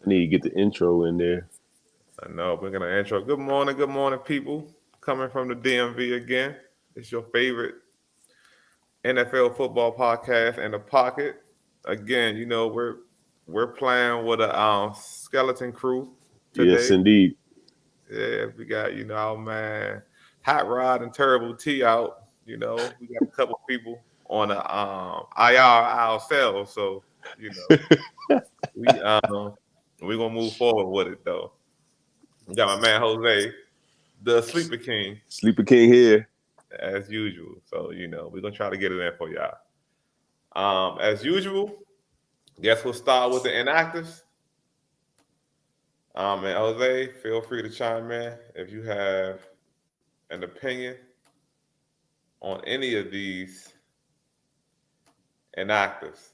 I need to get the intro in there. I know we're gonna intro. Good morning, people. Coming from the DMV again. It's your favorite NFL football podcast in the pocket. Again, we're playing with a skeleton crew Yes, today. indeed. Yeah, we got our man Hot Rod and Terrible T out. We got a couple people on the IR ourselves, so you know we we gonna move forward with it though. We got my man Jose, the Sleeper King, Sleeper King here. as usual. So we're gonna try to get it in for y'all. As usual, guess we'll start with the inactives. And Jose, feel free to chime in if you have an opinion on any of these inactives.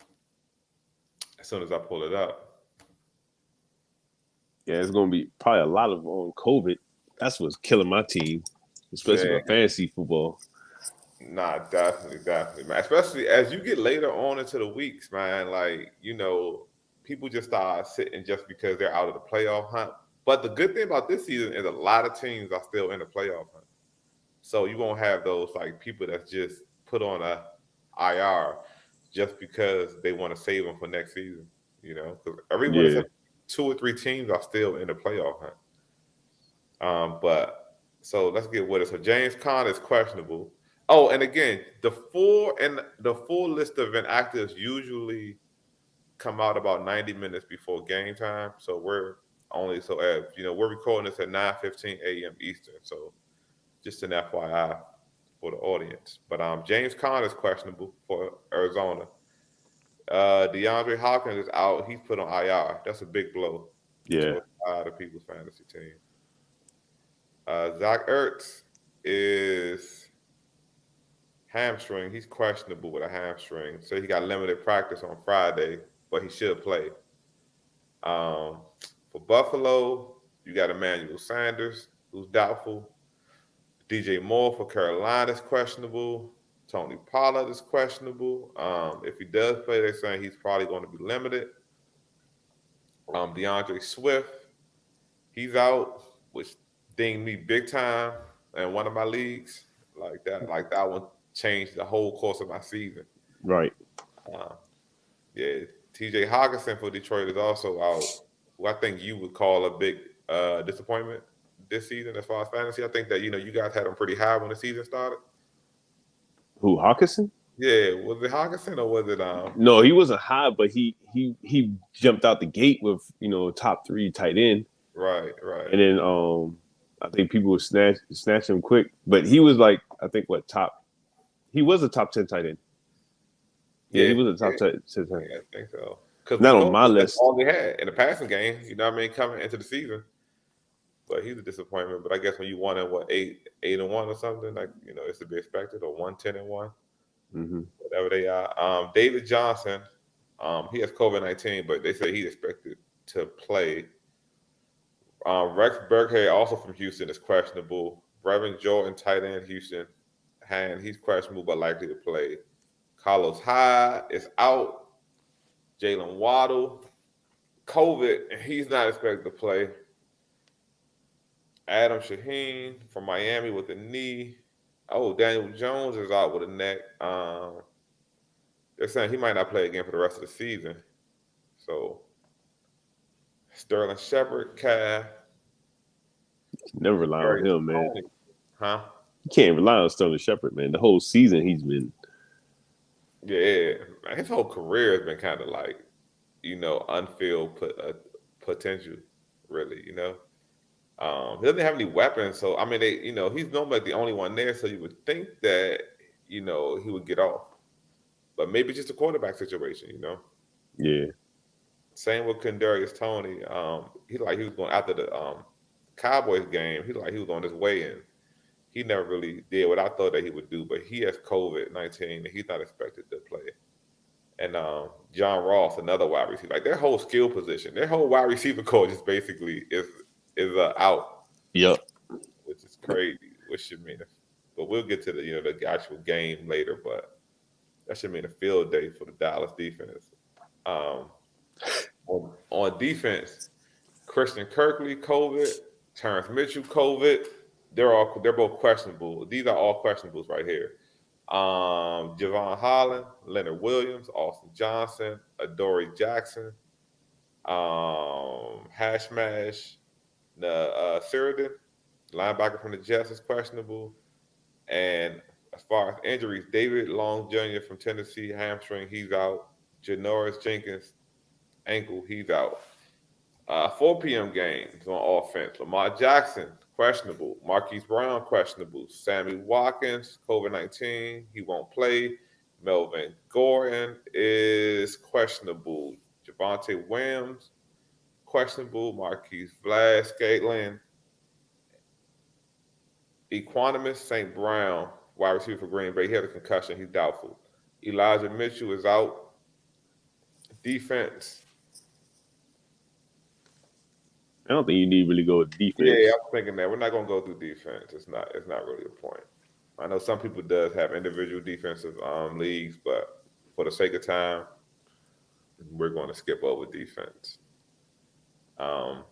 As soon as I pull it up. Yeah, it's gonna be probably a lot of on COVID. That's what's killing my team, especially Yeah, my fantasy football. nah, definitely, man. Especially as you get later on into the weeks, man. Like, people just start sitting just because they're out of the playoff hunt. But the good thing about this season is a lot of teams are still in the playoff hunt. So you won't have those like people that's just put on a IR just because they want to save them for next season. Because everyone Yeah, except two or three teams are still in the playoff hunt. But so let's get with it. So James Conner is questionable. Oh, and again, the full list of inactives usually come out about 90 minutes before game time. So we're only so as we're recording this at 9:15 a.m. Eastern. So just an FYI for the audience. But James Conner is questionable for Arizona. DeAndre Hopkins is out. He's put on IR. That's a big blow yeah. to a lot of people's fantasy team. Zach Ertz is hamstring. He's questionable with a hamstring. So he got limited practice on Friday, but he should play. Um, for Buffalo, you got Emmanuel Sanders, who's doubtful. DJ Moore for Carolina is questionable. Tony Pollard is questionable. If he does play, they're saying he's probably going to be limited. DeAndre Swift, he's out, which dinged me big time in one of my leagues. Like that one changed the whole course of my season. Right. Uh, yeah, TJ Hawkinson for Detroit is also out, who I think you would call a big disappointment this season as far as fantasy. I think that you guys had him pretty high when the season started. Who, Hawkinson? Yeah, was it Hawkinson or was it No, he wasn't high, but he jumped out the gate with top three tight end, right. and then I think people would snatch him quick, but he was like I think what top he was a top 10 tight end. Yeah, Yeah, he was a yeah, top 10 tight end. yeah, I think so. Because we Not on know my that's list. all they had in the passing game. You know what I mean, coming into the season. But he's a disappointment. But I guess when you won at what 8-1 or something, like it's to be expected, or 110-1, Mm-hmm. whatever they are. David Johnson, he has COVID-19, but they say he's expected to play. Rex Burkhead, also from Houston, is questionable. Brevin Jordan, tight end, Houston, he's questionable but likely to play. Carlos Hyde is out. Jalen Waddle, COVID, he's not expected to play. Adam Shaheen from Miami with a knee. Oh, Daniel Jones is out with a neck. They're saying he might not play again for the rest of the season. So Sterling Shepard, calf. Never rely on Very him, man. Tony. Huh? You can't rely on Sterling Shepard, man. The whole season he's been. Yeah, his whole career has been kind of like, unfilled potential, really. He doesn't have any weapons, so I mean, he's normally the only one there, so you would think that he would get off, but maybe just a quarterback situation. Yeah, Same with Kadarius Tony. He was going after the Cowboys game. He was on his way in. He never really did what I thought that he would do, but he has COVID-19 and he's not expected to play. And John Ross, another wide receiver, like their whole skill position, their whole wide receiver core just basically is out, yep. which is crazy. Which should mean, but we'll get to the actual game later. But that should mean a field day for the Dallas defense. Um, on defense, Christian Kirkley, COVID. Terrence Mitchell, COVID. They're both questionable. These are all questionables right here. Javon Holland, Leonard Williams, Austin Johnson, Adoree Jackson, Hashmash, Sheridan, linebacker from the Jets is questionable. And as far as injuries, David Long Jr. from Tennessee, hamstring, he's out. Janoris Jenkins, ankle, he's out. 4 p.m. games on offense. Lamar Jackson, questionable. Marquise Brown, questionable. Sammy Watkins, COVID-19, he won't play. Melvin Gordon is questionable. Javonte Williams, questionable. Marquise Vlad-Scantling. Equanimus St. Brown, wide receiver for Green Bay, he had a concussion. He's doubtful. Elijah Mitchell is out. Defense. I don't think you need to really go with defense. Yeah, I'm thinking that we're not going to go through defense. It's not really a point. I know some people does have individual defensive leagues, but for the sake of time, we're going to skip over defense. And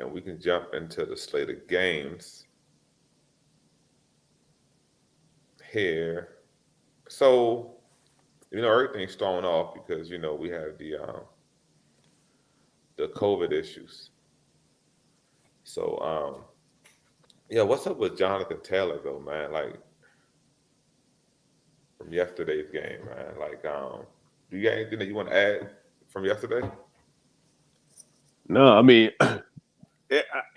we can jump into the slate of games here. So, everything's thrown off because, we have the COVID issues. So, what's up with Jonathan Taylor though, man? Like from yesterday's game, man. Like, do you got anything that you want to add from yesterday? No, I mean,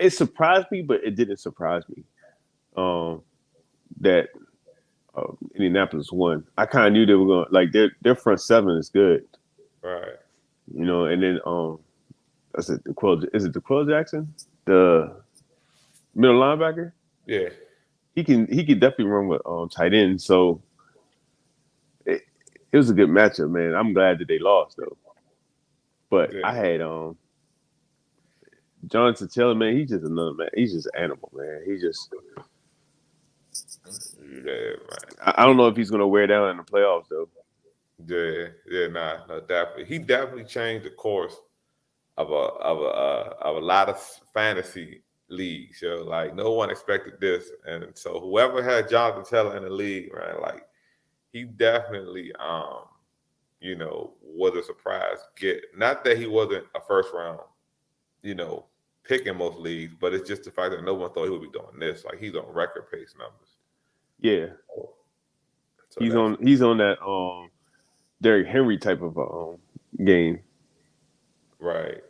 it surprised me, but it didn't surprise me that Indianapolis won. I kind of knew they were going like their front seven is good, right? And then is it DeQuell Jackson, the middle linebacker? Yeah, he can definitely run with tight end. So it was a good matchup, man. I'm glad that they lost though. But yeah. I had Jonathan Taylor, man. He's just another man. He's just an animal, man. He just. Yeah, man. I don't know if he's gonna wear down in the playoffs though. No, definitely. He definitely changed the course of a lot of fantasy leagues. Like no one expected this, and so whoever had Jonathan Taylor in the league, right? Like he definitely, was a surprise get. Not that he wasn't a first round, pick in most leagues, but it's just the fact that no one thought he would be doing this. Like he's on record pace numbers. Yeah, so he's on that Derrick Henry type of game. Right,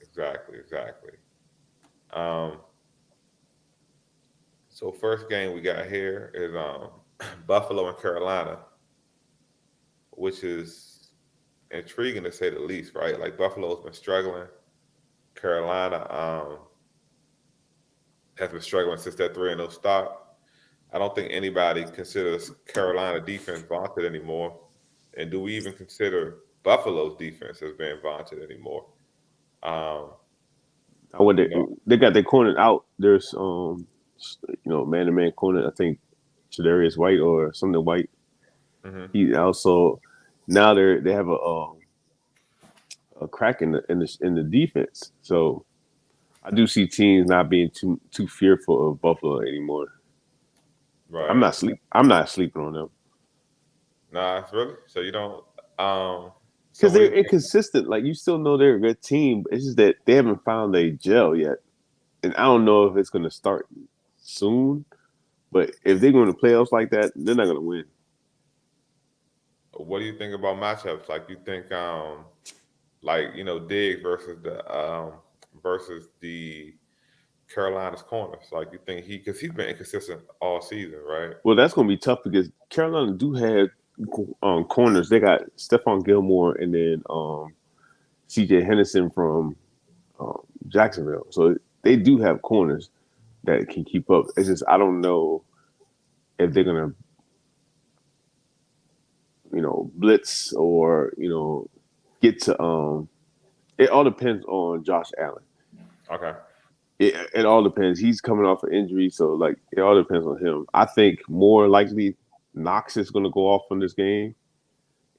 exactly. So first game we got here is Buffalo and Carolina, which is intriguing to say the least, right? Like Buffalo's been struggling. Carolina has been struggling since that 3-0 start. I don't think anybody considers Carolina defense vaunted anymore. And do we even consider Buffalo's defense as being vaunted anymore? They got their corner out. There's man-to-man corner. I think Tre'Davious White or something White. Mm-hmm. He also now they have a crack in the defense. So I do see teams not being too fearful of Buffalo anymore. Right. I'm not sleeping on them. Nah, really? So you don't because they're inconsistent. Like you still know they're a good team, but it's just that they haven't found a gel yet. And I don't know if it's going to start soon. But if they're going to playoffs like that, they're not going to win. What do you think about matchups? Like you think, Diggs versus the Carolina's corners. Like you think because he's been inconsistent all season, right? Well, that's going to be tough because Carolina do have corners. They got Stephon Gilmore and then C.J. Henderson from Jacksonville. So they do have corners that can keep up. It's just I don't know if they're gonna, blitz or get to. It all depends on Josh Allen. Okay. It all depends. He's coming off an injury, so it all depends on him. I think more likely Knox is going to go off from this game,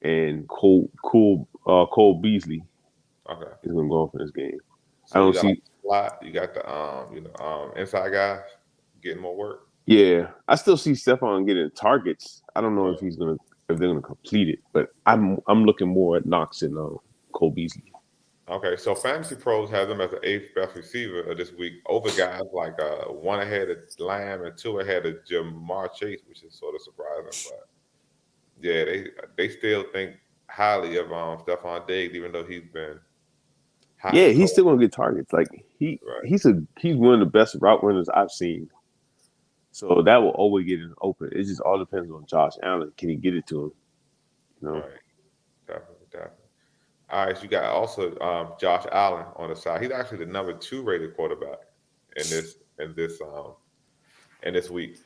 and Cole Beasley is going to go off in this game. I So you don't got like see. a slot, you got the inside guys getting more work. Yeah, I still see Stephon getting targets. I don't know Right. if they're gonna complete it, but I'm looking more at Knox and Cole Beasley. Okay, so Fantasy Pros has them as the eighth best receiver of this week over guys like one ahead of Lamb and two ahead of Jamar Chase, which is sort of surprising. But yeah, they still think highly of Stephon Diggs, even though he's been hot Yeah, and he's cold. still gonna get targets. Like Right. he's one of the best route runners I've seen. So that will always get him open. It just all depends on Josh Allen. Can he get it to him? You know? Right. Definitely, definitely. All right, so you got also Josh Allen on the side. He's actually the number two rated quarterback in this week.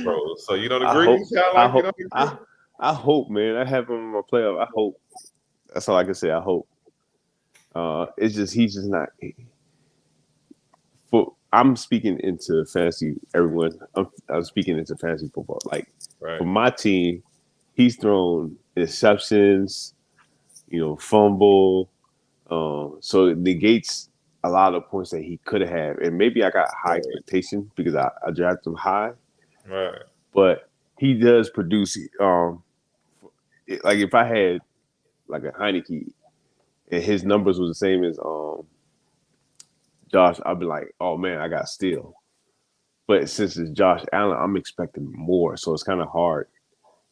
Pros. So you don't I agree? You hope. sound I like you hope. don't agree. I hope, man. I have him in my playoff. I hope. That's all I can say. I hope. It's just he's just not. I'm speaking into fantasy. Everyone, I'm speaking into fantasy football. Like for Right. my team, he's thrown interceptions. Fumble. So it negates a lot of points that he could have had. And maybe I got high Right. expectations because I drafted him high, Right. but he does produce. Like if I had like a Heineke and his numbers was the same as Josh, I'd be like, oh man, I got steal. But since it's Josh Allen, I'm expecting more, so it's kind of hard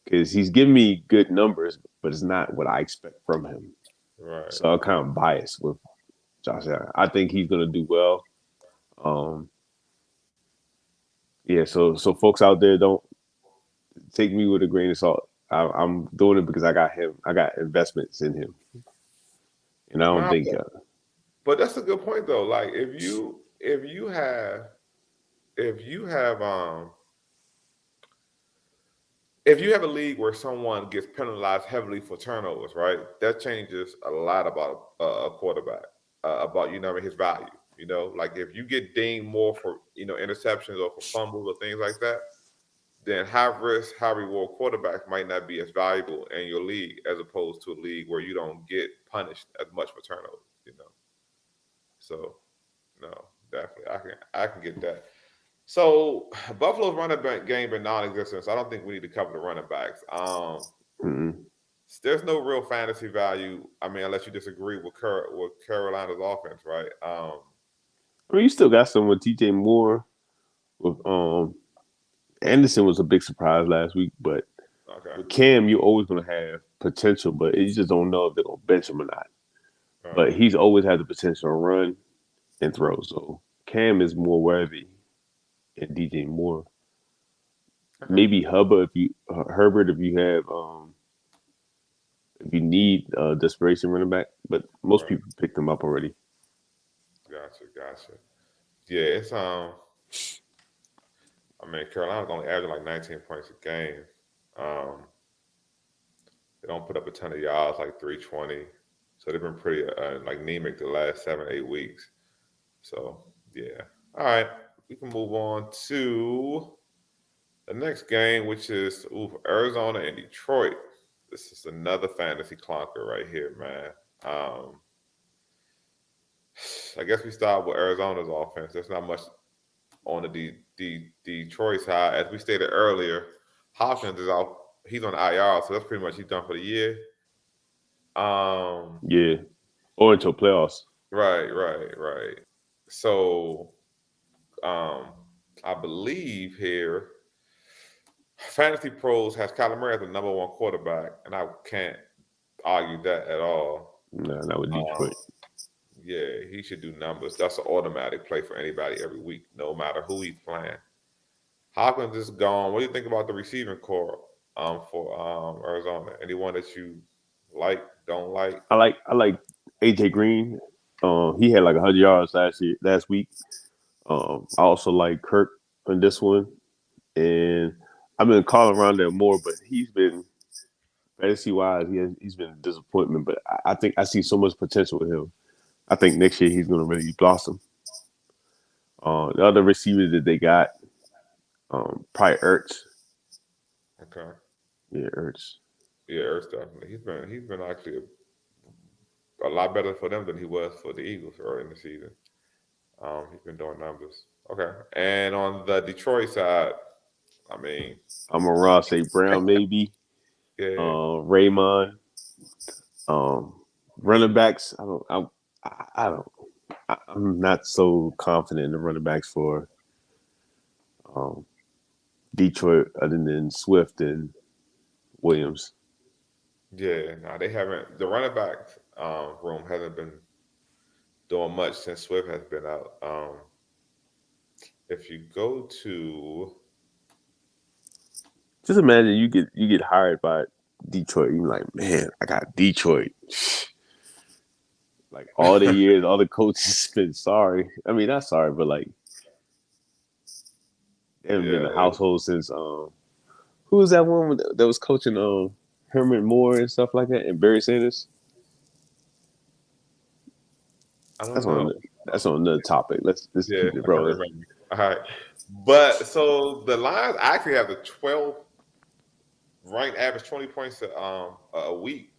because he's giving me good numbers, but it's not what I expect from him. Right. So I'm kind of biased with Josh Allen. I think he's gonna do well. Um, yeah, so folks out there, don't take me with a grain of salt. I'm doing it because I got him. I got investments in him, and I don't Nah, think. but that's a good point though. Like if you have if you have a league where someone gets penalized heavily for turnovers, right? That changes a lot about a quarterback, about his value. Like if you get dinged more for interceptions or for fumbles or things like that, then high risk, high reward quarterbacks might not be as valuable in your league as opposed to a league where you don't get punished as much for turnovers. So no, definitely, I can get that. So Buffalo's running back game been non-existent. So I don't think we need to cover the running backs. Mm-mm. There's no real fantasy value. I mean, unless you disagree with Carolina's offense, right? I mean, you still got some with TJ Moore. With Anderson was a big surprise last week, but Okay, with Cam, you're always gonna have potential, but you just don't know if they're gonna bench him or not. all But right, he's always had the potential to run and throw. So Cam is more worthy than DJ Moore. okay, Maybe Herbert if you have if you need desperation running back, but all most right. people picked him up already. Gotcha. Yeah, it's I mean, Carolina's only averaging like 19 points a game. Um, they don't put up a ton of yards, like 320. So they've been pretty like anemic the last 7, 8 weeks. So yeah. All right, we can move on to the next game, which is Arizona and Detroit. This is another fantasy clunker right here, man. I guess we start with Arizona's offense. There's not much on the Detroit side. As we stated earlier, Hopkins is off. He's on IR, so that's pretty much he's done for the year. Um, Yeah, or until playoffs. right. So, um, I believe here, Fantasy Pros has Kyler Murray as the number one quarterback, and I can't argue that at all. Nah, not with Um, Detroit. yeah, he should do numbers. That's an automatic play for anybody every week, no matter who he's playing. Hopkins is gone. What do you think about the receiving core for Arizona? Anyone that you like, don't like? I like AJ Green. He had like 100 yards last week. I also like Kirk on this one, and I've been calling around there more, but he's been fantasy wise, he's been a disappointment. But I think I see so much potential with him. I think next year he's going to really blossom. The other receivers that they got, probably Ertz. Okay. Yeah, Ertz. Yeah, Ertz definitely. He's been actually a lot better for them than he was for the Eagles early in the season. He's been doing numbers. Okay. And on the Detroit side, I mean, I'm a Ross say Brown maybe. yeah, Raymond. Um, Running backs. I don't. I'm not so confident in the running backs for um, Detroit, other than Swift and Williams. yeah. No, they haven't. The running back room hasn't been doing much since Swift has been out. If you go to, Just imagine you get hired by Detroit. You're like, man, I got Detroit. Like all the years, all the coaches been sorry. I mean, not sorry, but like they haven't been yeah, a household since who was that one that was coaching Herman Moore and stuff like that, and Barry Sanders. I don't That's on know. that's on another topic. Let's Yeah, keep it I can't rolling. remember. All right, but so the Lions actually have the 12th ranked average 20 points a week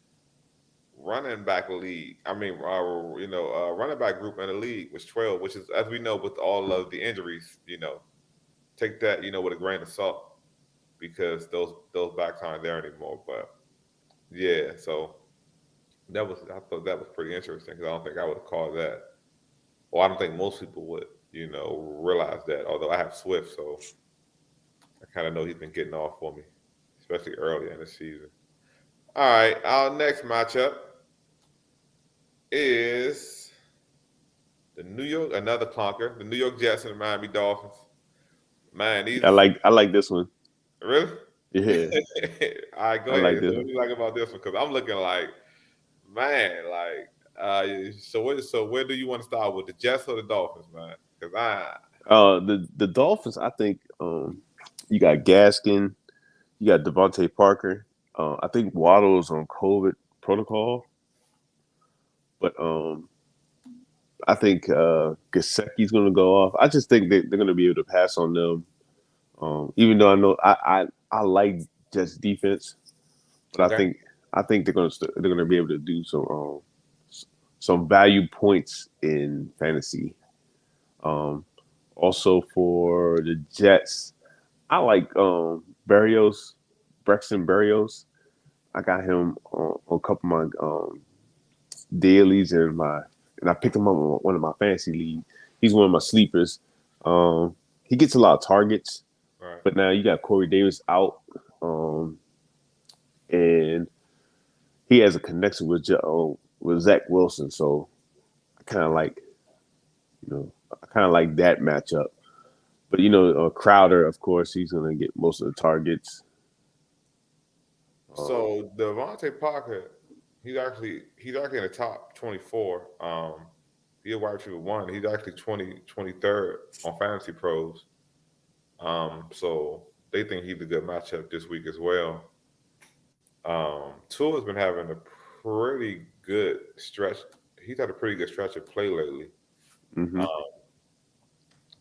running back league. I mean, running back group in the league was 12, which is, as we know, with all of the injuries, take that, with a grain of salt because those backs aren't there anymore. But yeah, so I thought that was pretty interesting because I don't think I would have called that. Well, I don't think most people would, realize that. Although I have Swift, so I kind of know he's been getting off for me, especially early in the season. All right, our next matchup is another clunker, the New York Jets and the Miami Dolphins. Man, these I like this one. really. Yeah, All right, go I like ahead. this So what one. do you like about this one? Because I'm looking like, man, like, so where do you want to start with the Jets or the Dolphins, man? Because The Dolphins. I think you got Gaskin, you got Devontae Parker. I think Waddle's on COVID protocol, but I think Gasecki's going to go off. I just think they're going to be able to pass on them. Even though I know I like Jets defense, but I okay. think they're going to be able to do some value points in fantasy. Um, Also for the Jets, I like Barrios, Braxton Berrios. I got him on a couple of my dailies and I picked him up on one of my fantasy leagues. He's one of my sleepers. He gets a lot of targets, All right. but now you got Corey Davis out, um, and he has a connection with Zach Wilson. So I kind of like that matchup. But Crowder, of course, he's going to get most of the targets. Um, So Devontae Parker, he's actually in the top 24. He's a wide receiver one. He's actually 23rd on Fantasy Pros. So they think he's a good matchup this week as well. Tua's been having a pretty good stretch. He's had a pretty good stretch of play lately. hmm Um,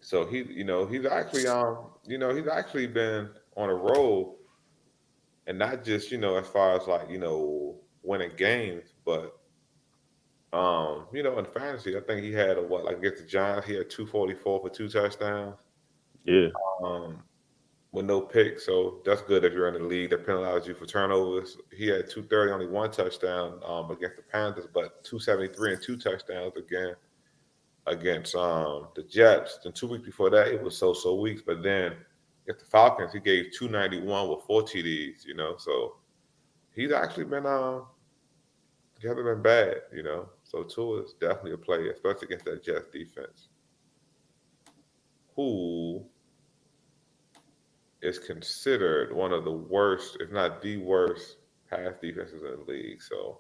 so he's actually been on a roll, and not just as far as like winning games, but in fantasy, I think he had like against the Giants, he had 244 for 2 touchdowns. Yeah, Um, with no picks. So that's good if you're in the league that penalizes you for turnovers. He had 230, only 1 touchdown against the Panthers, but 273 and 2 touchdowns against the Jets. Then 2 weeks before that, it was so weeks. But then against the Falcons, he gave 291 with 4 TDs. So he's actually been he hasn't been bad. So Tua is definitely a play, especially against that Jets defense, who is considered one of the worst, if not the worst, pass defenses in the league. So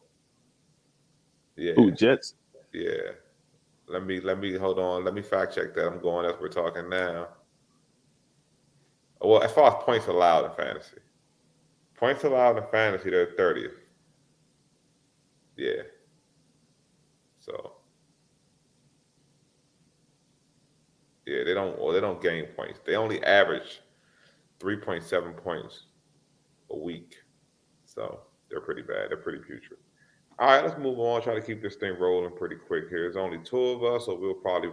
who yeah, Jets? yeah. Let me hold on. Let me fact check that. I'm going as we're talking now. Well, as far as points allowed in fantasy, they're 30th. Yeah. So yeah, they don't gain points. They only average 3.7 points a week. So they're pretty bad. They're pretty putrid. All right, let's move on. Try to keep this thing rolling pretty quick here. There's only two of us, so we'll probably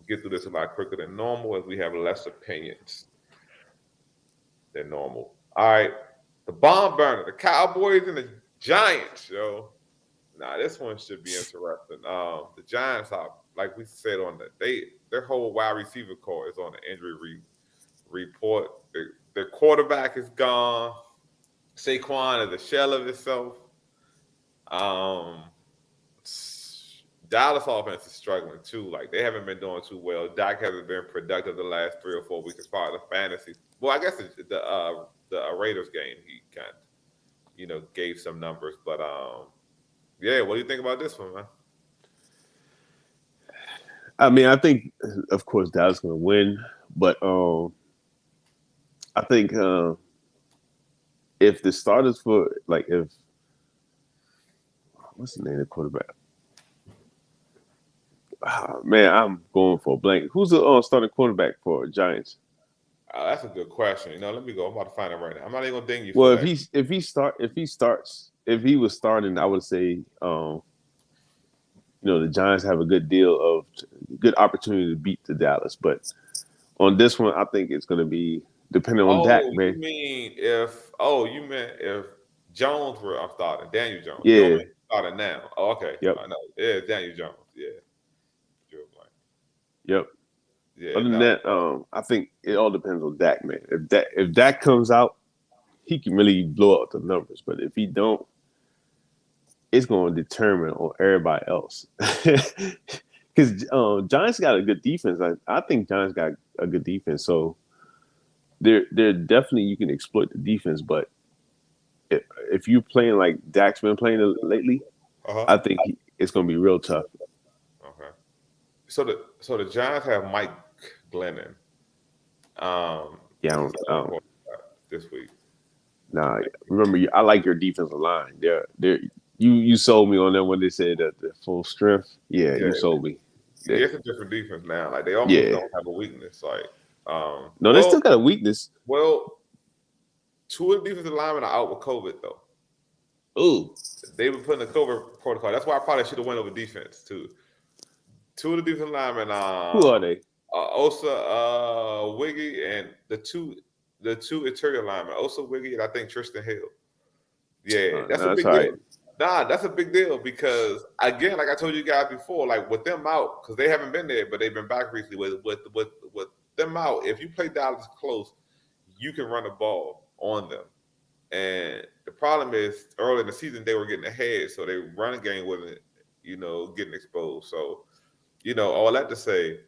get through this a lot quicker than normal as we have less opinions than normal. All right, the bomb burner, the Cowboys and the Giants, yo. Nah, this one should be interesting. The Giants are, like we said on their whole wide receiver core is on the injury report. Their quarterback is gone. Saquon is a shell of itself. Um, Dallas offense is struggling too. Like they haven't been doing too well. Dak hasn't been productive the last 3 or 4 weeks as far as the fantasy. Well, I guess the Raiders game he kind of gave some numbers, but yeah. What do you think about this one, man? I mean, I think of course Dallas going to win, but I think if the starters for if what's the name of the quarterback? Man, I'm going for a blank. Who's the starting quarterback for Giants? That's a good question. Let me go. I'm about to find it right now. I'm not even gonna ding you. Well, for that. if he was starting, I would say, the Giants have a good opportunity to beat the Dallas. But on this one, I think it's going to be depending on Dak, man. You meant if Jones were I'm starting, Daniel Jones. Yeah. You don't mean starting now. Oh, okay. Yep. I know. Yeah, Daniel Jones. Yeah. Yep. Yeah. Other than that, I think it all depends on Dak, man. If Dak comes out, he can really blow up the numbers. But if he don't, it's going to determine on everybody else. Because Giants got a good defense. I think Giants got a good defense. So they're definitely you can exploit the defense. But if you're playing like Dak's been playing lately, I think it's going to be real tough. Okay. So the Giants have Mike Glennon. Yeah, I don't this week. Nah, remember I like your defensive line. You sold me on that when they said that the full strength. Yeah, you sold me. Yeah, it's a different defense now. Like they almost don't have a weakness. No, they still got a weakness. Well, 2 of the defensive linemen are out with COVID though. Ooh. They were putting a COVID protocol. That's why I probably should have went over defense too. 2 of the defensive linemen. Who are they? Osa Wiggy and the two interior linemen, Osa Wiggy and I think Tristan Hill. Yeah, that's a big deal. Right. Nah, that's a big deal because again, like I told you guys before, like with them out, because they haven't been there, but they've been back recently. With them out, if you play Dallas close, you can run the ball on them. And the problem is early in the season they were getting ahead, so their running game wasn't, getting exposed. So, all that to say,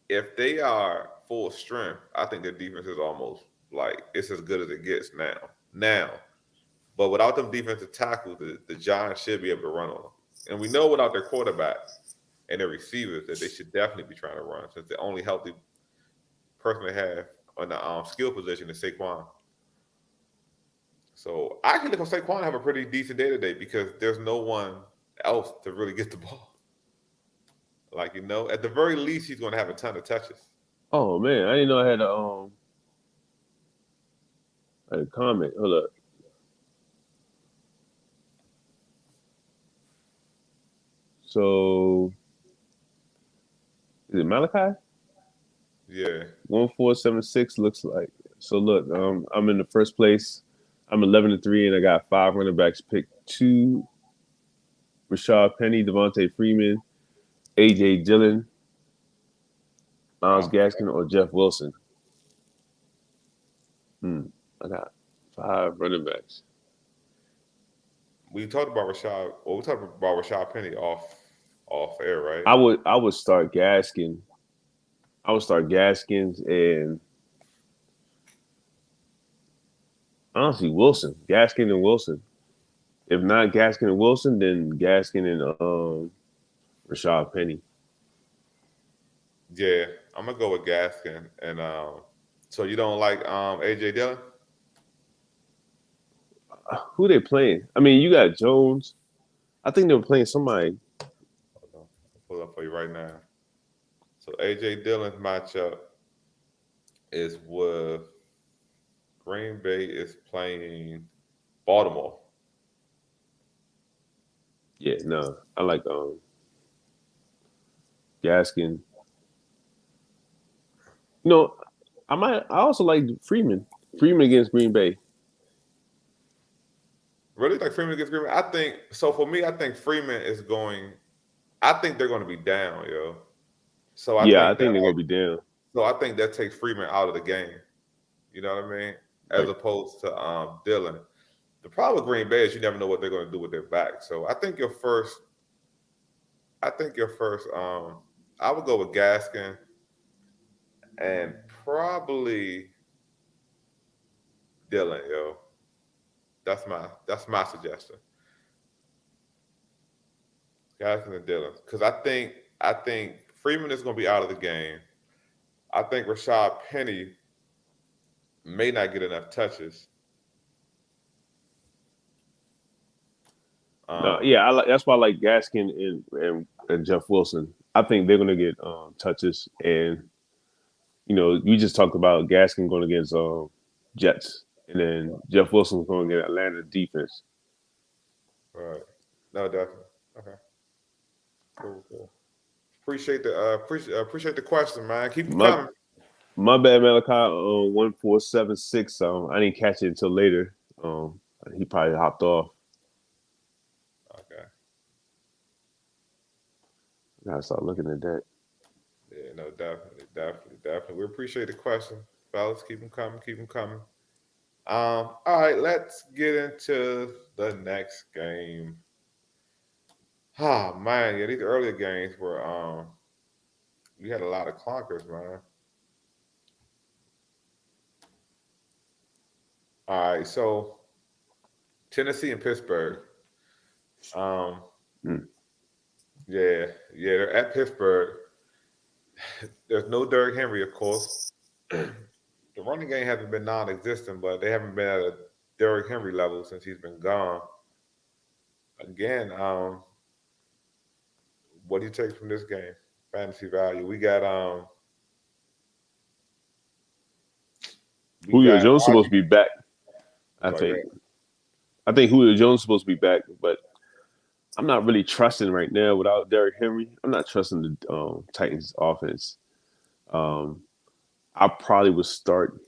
if they are full strength, I think their defense is almost like it's as good as it gets now. But without them defensive tackles, the Giants should be able to run on them. And we know without their quarterback and their receivers that they should definitely be trying to run, since the only healthy person they have on the skill position is Saquon. So I actually look for Saquon to have a pretty decent day today because there's no one else to really get the ball. At the very least, he's going to have a ton of touches. Oh man, I didn't know I had a comment. Hold up. So, is it Malachi? Yeah. 1476 looks like. So look, I'm in the first place. I'm 11-3, and I got 5 running backs picked: 2 Rashad Penny, Devontae Freeman, A.J. Dillon, Myles Gaskin, or Jeff Wilson. I got 5 running backs. We talked about Rashad. Well, we talked about Rashad Penny off air, right? I would start Gaskin. I would start Gaskins and honestly Wilson. Gaskin and Wilson. If not Gaskin and Wilson, then Gaskin and Rashad Penny. Yeah, I'm gonna go with Gaskin. And so you don't like AJ Dillon? Who they playing? I mean, you got Jones. I think they were playing somebody. I'll pull it up for you right now. So AJ Dillon's matchup is with Green Bay is playing Baltimore. Yeah, no, I like Gaskin. You know, I also like Freeman. Freeman against Green Bay. Really, like Freeman against Green Bay? I think so. For me, I think Freeman is going. I think they're going to be down, yo. So I Yeah, I think that. think they're gonna be down. So I think that takes Freeman out of the game. You know what I mean? As Right. opposed to Dillon. The problem with Green Bay is you never know what they're going to do with their back. So I think your first. I think your first. I would go with Gaskin and probably Dillon, yo. That's my suggestion. Gaskin and Dillon, because I think Freeman is going to be out of the game. I think Rashad Penny may not get enough touches. No, Um, yeah, I like that's why I like Gaskin and Jeff Wilson. I think they're gonna get touches, and we just talked about Gaskin going against Jets, and then Jeff Wilson's going to get Atlanta defense. right. No, definitely. Okay. Cool. Appreciate the question, man. Keep them My coming. my bad, Malachi. 1476. I didn't catch it until later. He probably hopped off. Okay. I gotta start looking at that. Yeah, no, definitely. We appreciate the question, fellas. Keep them coming. Keep them coming. All right, let's get into the next game. Oh man, yeah, these earlier games were we had a lot of clunkers, man. All right, so Tennessee and Pittsburgh. Um, Mm. yeah, they're at Pittsburgh. There's no Derrick Henry, of course. The running game hasn't been non-existent, but they haven't been at a Derrick Henry level since he's been gone. Again, what do you take from this game? Fantasy value. We Julio got Jones is supposed to be back. I like think. I think Julio Jones is supposed to be back, but I'm not really trusting right now without Derrick Henry. I'm not trusting the Titans offense. Um, I probably would start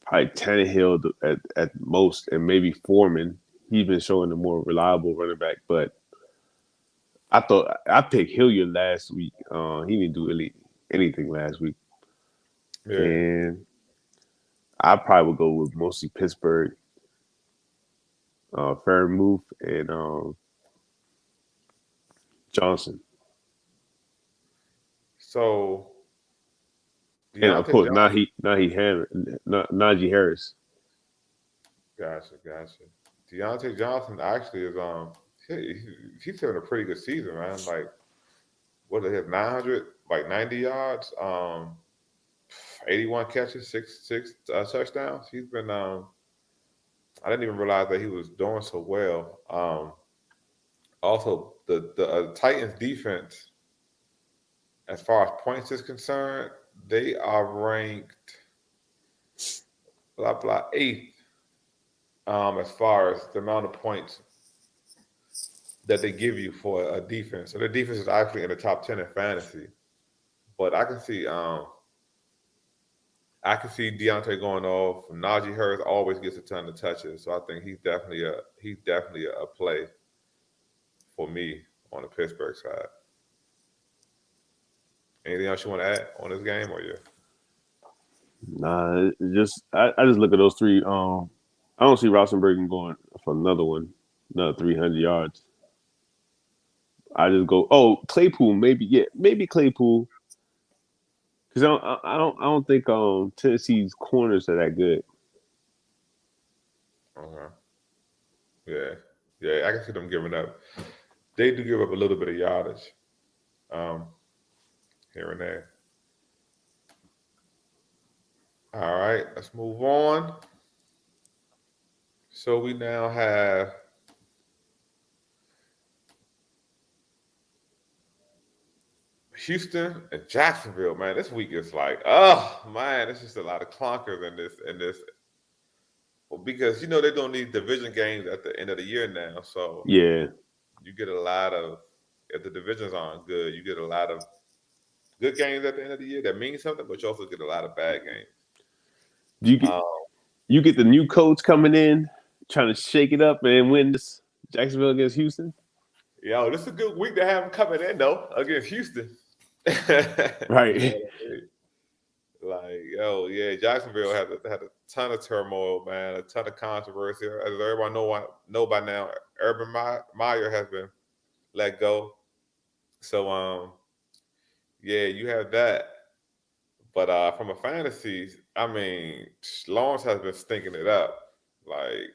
probably Tannehill at most, and maybe Foreman. He's been showing a more reliable running back, but I thought I picked Hilliard last week. He didn't do really anything last week, yeah. and I probably would go with mostly Pittsburgh, Fairmouth, and Johnson, So and of Deontay course Johnson. Najee Harris. Gotcha. Deontay Johnson actually is he's having a pretty good season, man. Like what they have 900, like 90 yards, 81 catches, six touchdowns. He's been I didn't even realize that he was doing so well. Also the Titans defense, as far as points is concerned, they are ranked eighth as far as the amount of points that they give you for a defense. So their defense is actually in the top 10 in fantasy. But I can see Deontay going off. Najee Harris always gets a ton of touches, so I think he's definitely a play for me on the Pittsburgh side. Anything else you want to add on this game, or yeah? Nah, I just look at those three. I don't see Rosenberg going for another 300 yards. I just go, Claypool, maybe Claypool, because I don't think Tennessee's corners are that good. Uh-huh. Yeah, I can see them giving up. They do give up a little bit of yardage um, here and there. All right, let's move on. So we now have Houston and Jacksonville. Man, this week is like, oh man, it's just a lot of clunkers in this because they're doing these division games at the end of the year now, so Yeah. you get a lot of if the divisions aren't good, you get a lot of good games at the end of the year that means something, but you also get a lot of bad games. Do you get the new coach coming in, trying to shake it up and win this Jacksonville against Houston? Yo, this is a good week to have him coming in though against Houston. Right. You know what I mean? Like, yo, yeah, Jacksonville had a ton of turmoil, man, a ton of controversy. As everyone know by now, Urban Meyer has been let go. So, yeah, you have that. But from a fantasy, I mean, Lawrence has been stinking it up. Like,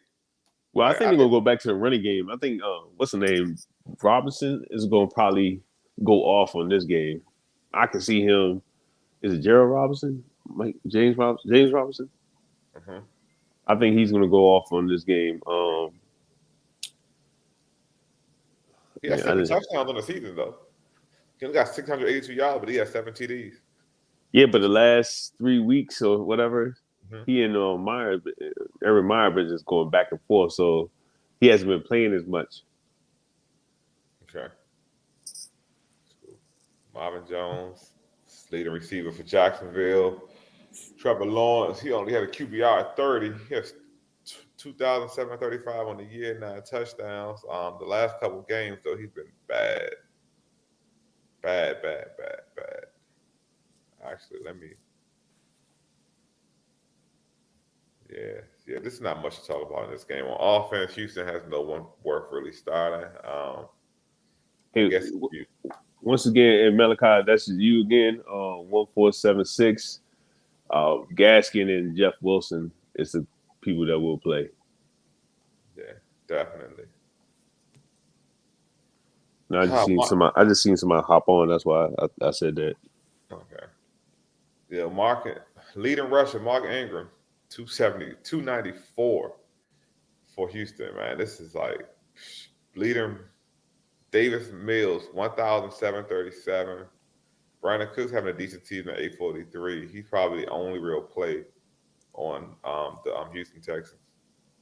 Well, I like think I they're didn't. gonna go back to the running game. I think what's the name? Robinson is gonna probably go off on this game. I can see him. Is it Gerald Robinson? James Robinson? James Robinson? Mhm. I think he's gonna go off on this game. He has Man, 7 touchdowns on the season though. He only got 682 yards, but he has 7 TDs. yeah, but the last 3 weeks or whatever, Mhm. he and Urban Meyer been just going back and forth. So he hasn't been playing as much. Okay. Marvin Jones, leading receiver for Jacksonville. Trevor Lawrence, he only had a QBR at 30. He has 2,735 on the year, 9 touchdowns. The last couple games, though, he's been bad. Bad, bad, bad, bad. Actually, yeah, this is not much to talk about in this game. On offense, Houston has no one worth really starting. I Hey, guess you, once again, and Malachi, that's you again. 1476. Gaskin and Jeff Wilson is the people that will play. yeah, definitely. No, Mark, I just seen somebody hop on. That's why I said that. okay. Yeah, leading rusher, Mark Ingram, 270, 294 for Houston, man. This is like leading Davis Mills, 1,737. Brandon Cooks having a decent season at 843. He's probably the only real play on the Houston Texans.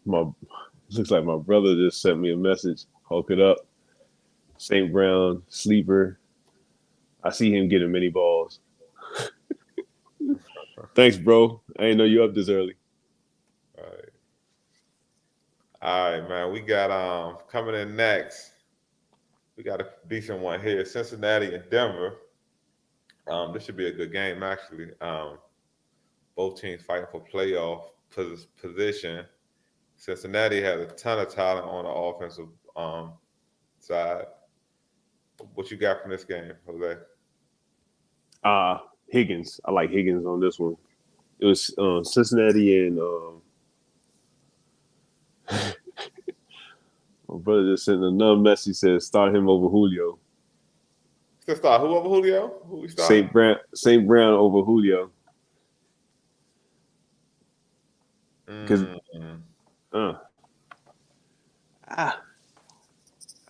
Looks like my brother just sent me a message. Hook it up. St. Brown, sleeper. I see him getting many balls. Thanks, bro. I didn't know you up this early. All right, man. We got coming in next. We got a decent one here. Cincinnati and Denver. This should be a good game, actually. Both teams fighting for playoff position. Cincinnati has a ton of talent on the offensive side. What you got from this game, Jose? Higgins. I like Higgins on this one. It was Cincinnati and my brother just sent another message. Said start him over Julio. Start who over Julio? Who we start? St. Brown over Julio. Because I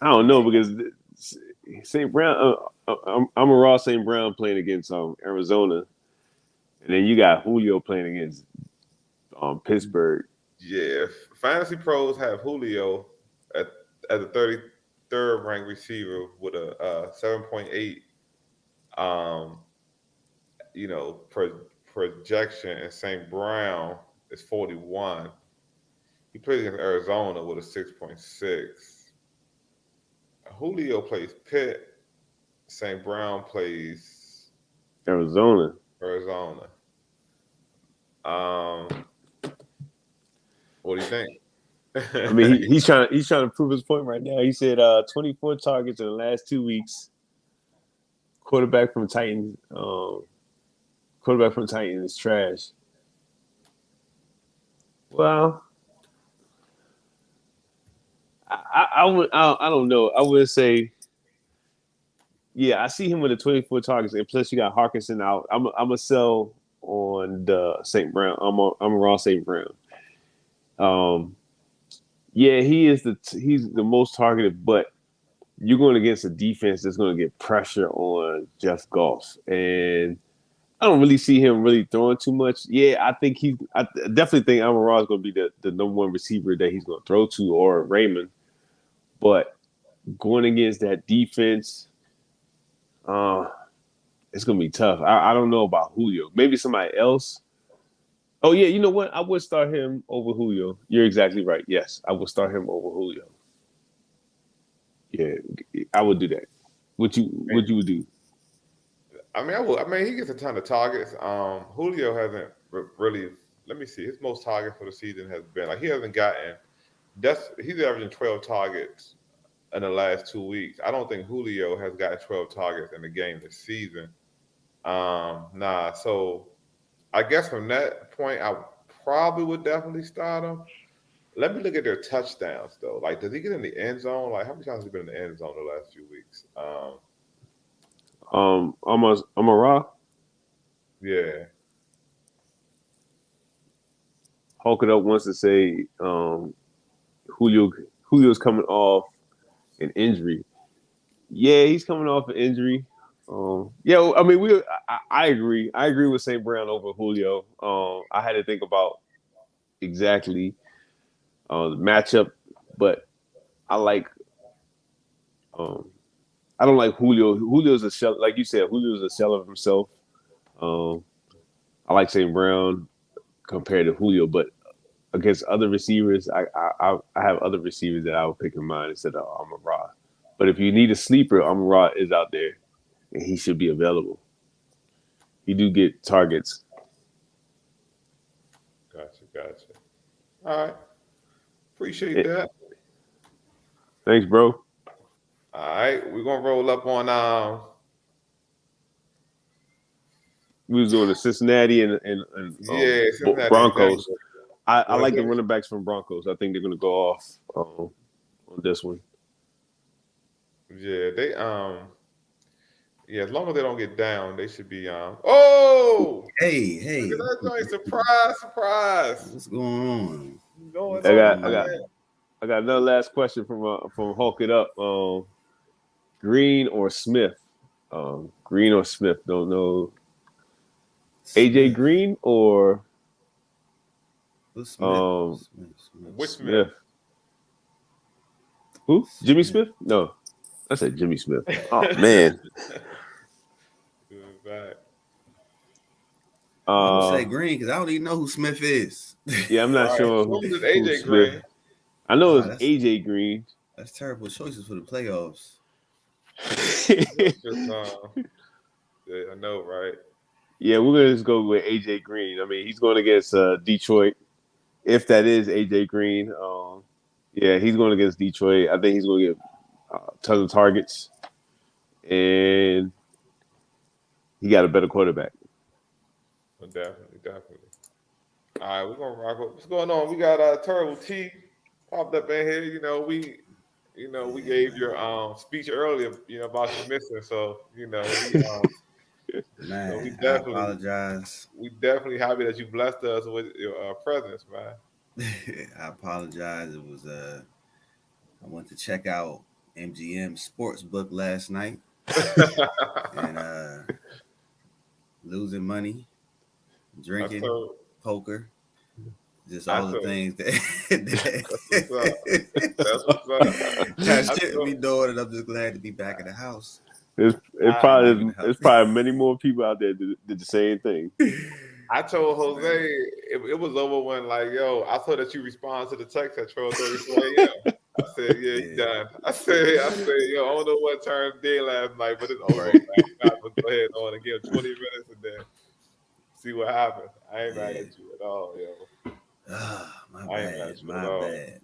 don't know because St. Brown. I'm a Raw St. Brown playing against Arizona, and then you got Julio playing against Pittsburgh. Yeah, Fantasy Pros have Julio at the 33rd ranked receiver with a 7.8 projection, and St. Brown is 41. He plays against Arizona with a 6.6. Julio plays Pitt. St. Brown plays Arizona. What do you think? I mean, he's trying to prove his point right now. He said 24 targets in the last 2 weeks. Quarterback from Titans. Quarterback from Titans is trash. Well, I don't know. I would say, yeah, I see him with the 24 targets, and plus you got Hawkinson out. I'm a sell on the St. Brown. I'm a raw St. Brown. Yeah, he's the most targeted, but you're going against a defense that's going to get pressure on Jeff Goff, and I don't really see him really throwing too much. Yeah, I definitely think Amon-Ra is going to be the number one receiver that he's going to throw to, or Raymond. But going against that defense, it's going to be tough. I don't know about Julio. Maybe somebody else. Oh yeah, you know what? I would start him over Julio. You're exactly right. Yes, I would start him over Julio. Yeah, I would do that. What you would do? I mean, I will. I mean, he gets a ton of targets. Julio hasn't really. Let me see. His most targets for the season has been like he hasn't gotten. He's averaging 12 targets in the last 2 weeks. I don't think Julio has gotten 12 targets in the game this season. Nah. So I guess from that point, I probably would definitely start him. Let me look at their touchdowns though. Like, does he get in the end zone? Like, how many times has he been in the end zone the last few weeks? Amon-Ra. Yeah. Hulk it up wants to say Julio's coming off an injury. Yeah, he's coming off an injury. Yeah, I mean, I agree. I agree with St. Brown over Julio. I had to think about exactly the matchup, but I like. I don't like Julio. Julio's a shell, like you said. Julio's a shell of himself. Um, I like St. Brown compared to Julio, but against other receivers, I have other receivers that I would pick in mind instead of Amon-Ra. But if you need a sleeper, Amon-Ra is out there, and he should be available. He do get targets. Gotcha. All right. Appreciate that. Thanks, bro. All right. We're gonna roll up on We was doing the Cincinnati and Broncos. I like the running backs from Broncos. I think they're gonna go off on this one. Yeah, they yeah, as long as they don't get down, they should be oh hey. Look at that joint. Surprise. What's going on? I got another last question from Hulk It Up. Green or Smith? Green or Smith? Don't know. Smith. AJ Green or Smith? Which Smith? Who? Jimmy Smith? No, I said Jimmy Smith. Oh man. I'm gonna say Green because I don't even know who Smith is. Yeah, I'm not sure. Who is AJ Green? I know it's AJ Green. That's terrible choices for the playoffs. Yeah, I know, right? Yeah, we're gonna just go with AJ Green. I mean, he's going against Detroit. If that is AJ Green, yeah, he's going against Detroit. I think he's going to get tons of targets, and he got a better quarterback. Definitely. All right, we're gonna rock. What's going on? We got Terrible T popped up in here. We gave your speech earlier, about your missing. So, man, so I apologize. We definitely happy that you blessed us with your presence, man. I apologize. It was I went to check out MGM Sportsbook last night and losing money, drinking, poker, just all the things that shit we doing, and I'm just glad to be back in the house. It's probably many more people out there that did the same thing. I told Jose it was over when, like, yo, I saw that you responded to the text at 12:34 a.m. I said, yeah, you done. I said, yo, I don't know what turned day last night, but it's over. Right. Man. Go ahead on and give 20 minutes and then see what happens. I ain't mad at you at all, yo. My bad.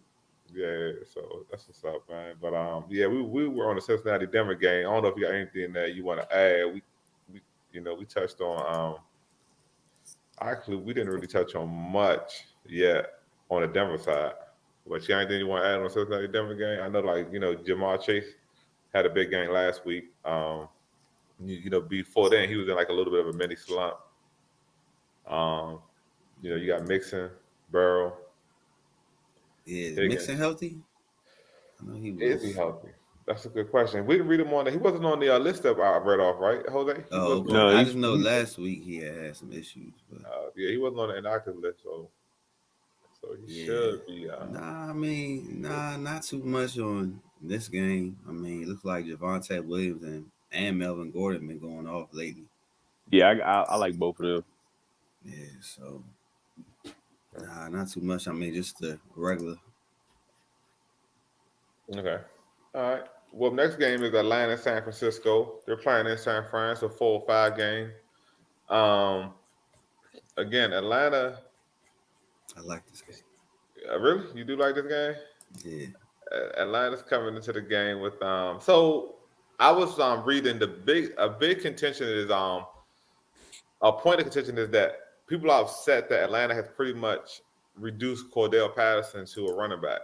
Yeah, so that's what's up, man. But yeah, we were on the Cincinnati Denver game. I don't know if you got anything that you want to add. We touched on actually we didn't really touch on much yet on the Denver side. But you got anything you want to add on the Cincinnati Denver game? I know, like, Jamar Chase had a big game last week. Before then he was in like a little bit of a mini slump. You got Mixon, Burrow. Yeah, is Mixon healthy? I know he was. Is he healthy? That's a good question. We didn't read him on. He wasn't on the list that I read off, right, Jose? He Oh, wasn't okay. on. No, I he's just know he, last week he had some issues, but Yeah, he wasn't on the inactive list, so he yeah. should be. Nah, I mean, not too much on this game. I mean, it looks like Javonte Williams and Melvin Gordon been going off lately. yeah, I like both of them. Yeah, so not too much. I mean, just the regular. Okay. All right. Well, next game is Atlanta, San Francisco. They're playing in San Fran, so 4-5 game. Um, again, Atlanta. I like this game. Really, you do like this game? Yeah. Atlanta's coming into the game with So I was reading a big contention is a point of contention is that people are upset that Atlanta has pretty much reduced Cordell Patterson to a running back,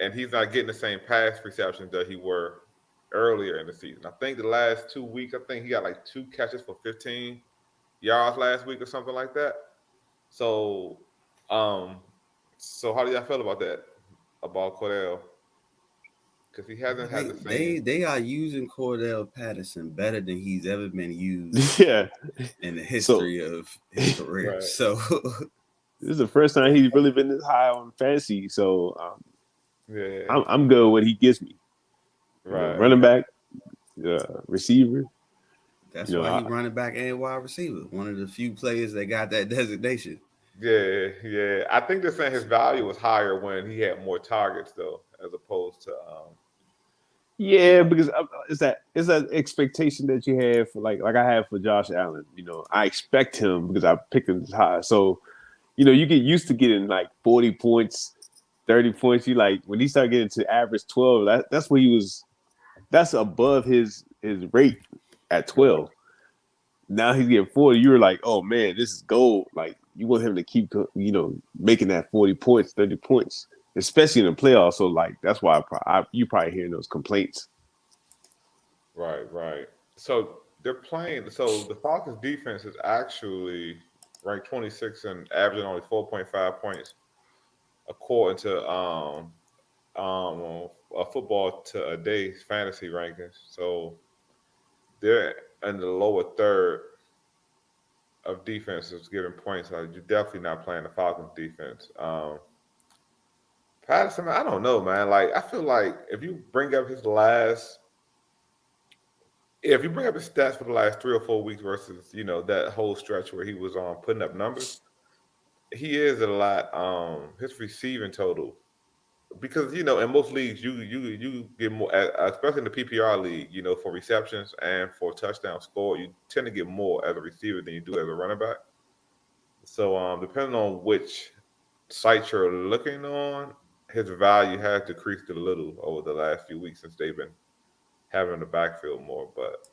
and he's not getting the same pass receptions that he were earlier in the season. I think the last 2 weeks, I think he got like 2 catches for 15 yards last week or something like that. So, how do y'all feel about that? About Cordell? Because he hasn't had the same. They are using Cordell Patterson better than he's ever been used Yeah. in the history of his career. Right. So this is the first time he's really been this high on fantasy. So Yeah. I'm good with what he gives me. Right. Running back, receiver. that's why he's running back and wide receiver. One of the few players that got that designation. Yeah. I think they're saying his value was higher when he had more targets, though, as opposed to. Yeah, because it's that expectation that you have for like I have for Josh Allen. I expect him because I picked him this high. So, you get used to getting like 40 points, 30 points. You like when he started getting to average 12. That's where he was. That's above his rate at 12. Now he's getting 40. You're like, oh man, this is gold. Like you want him to keep, making that 40 points, 30 points, especially in the playoffs. So like that's why you probably hearing those complaints. Right. So they're playing. So the Falcons' defense is actually ranked 26 and averaging only 4.5 points, according to a football to a day fantasy rankings. So they're in the lower third of defenses giving points. You're definitely not playing the Falcons defense. Patterson, I don't know, man. Like I feel like if you bring up his stats for the last 3 or 4 weeks versus that whole stretch where he was putting up numbers, he is a lot. His receiving total, because in most leagues you get more, especially in the PPR league, for receptions and for touchdown score, you tend to get more as a receiver than you do as a running back. So depending on which site you're looking on, his value has decreased a little over the last few weeks since they've been having the backfield more. But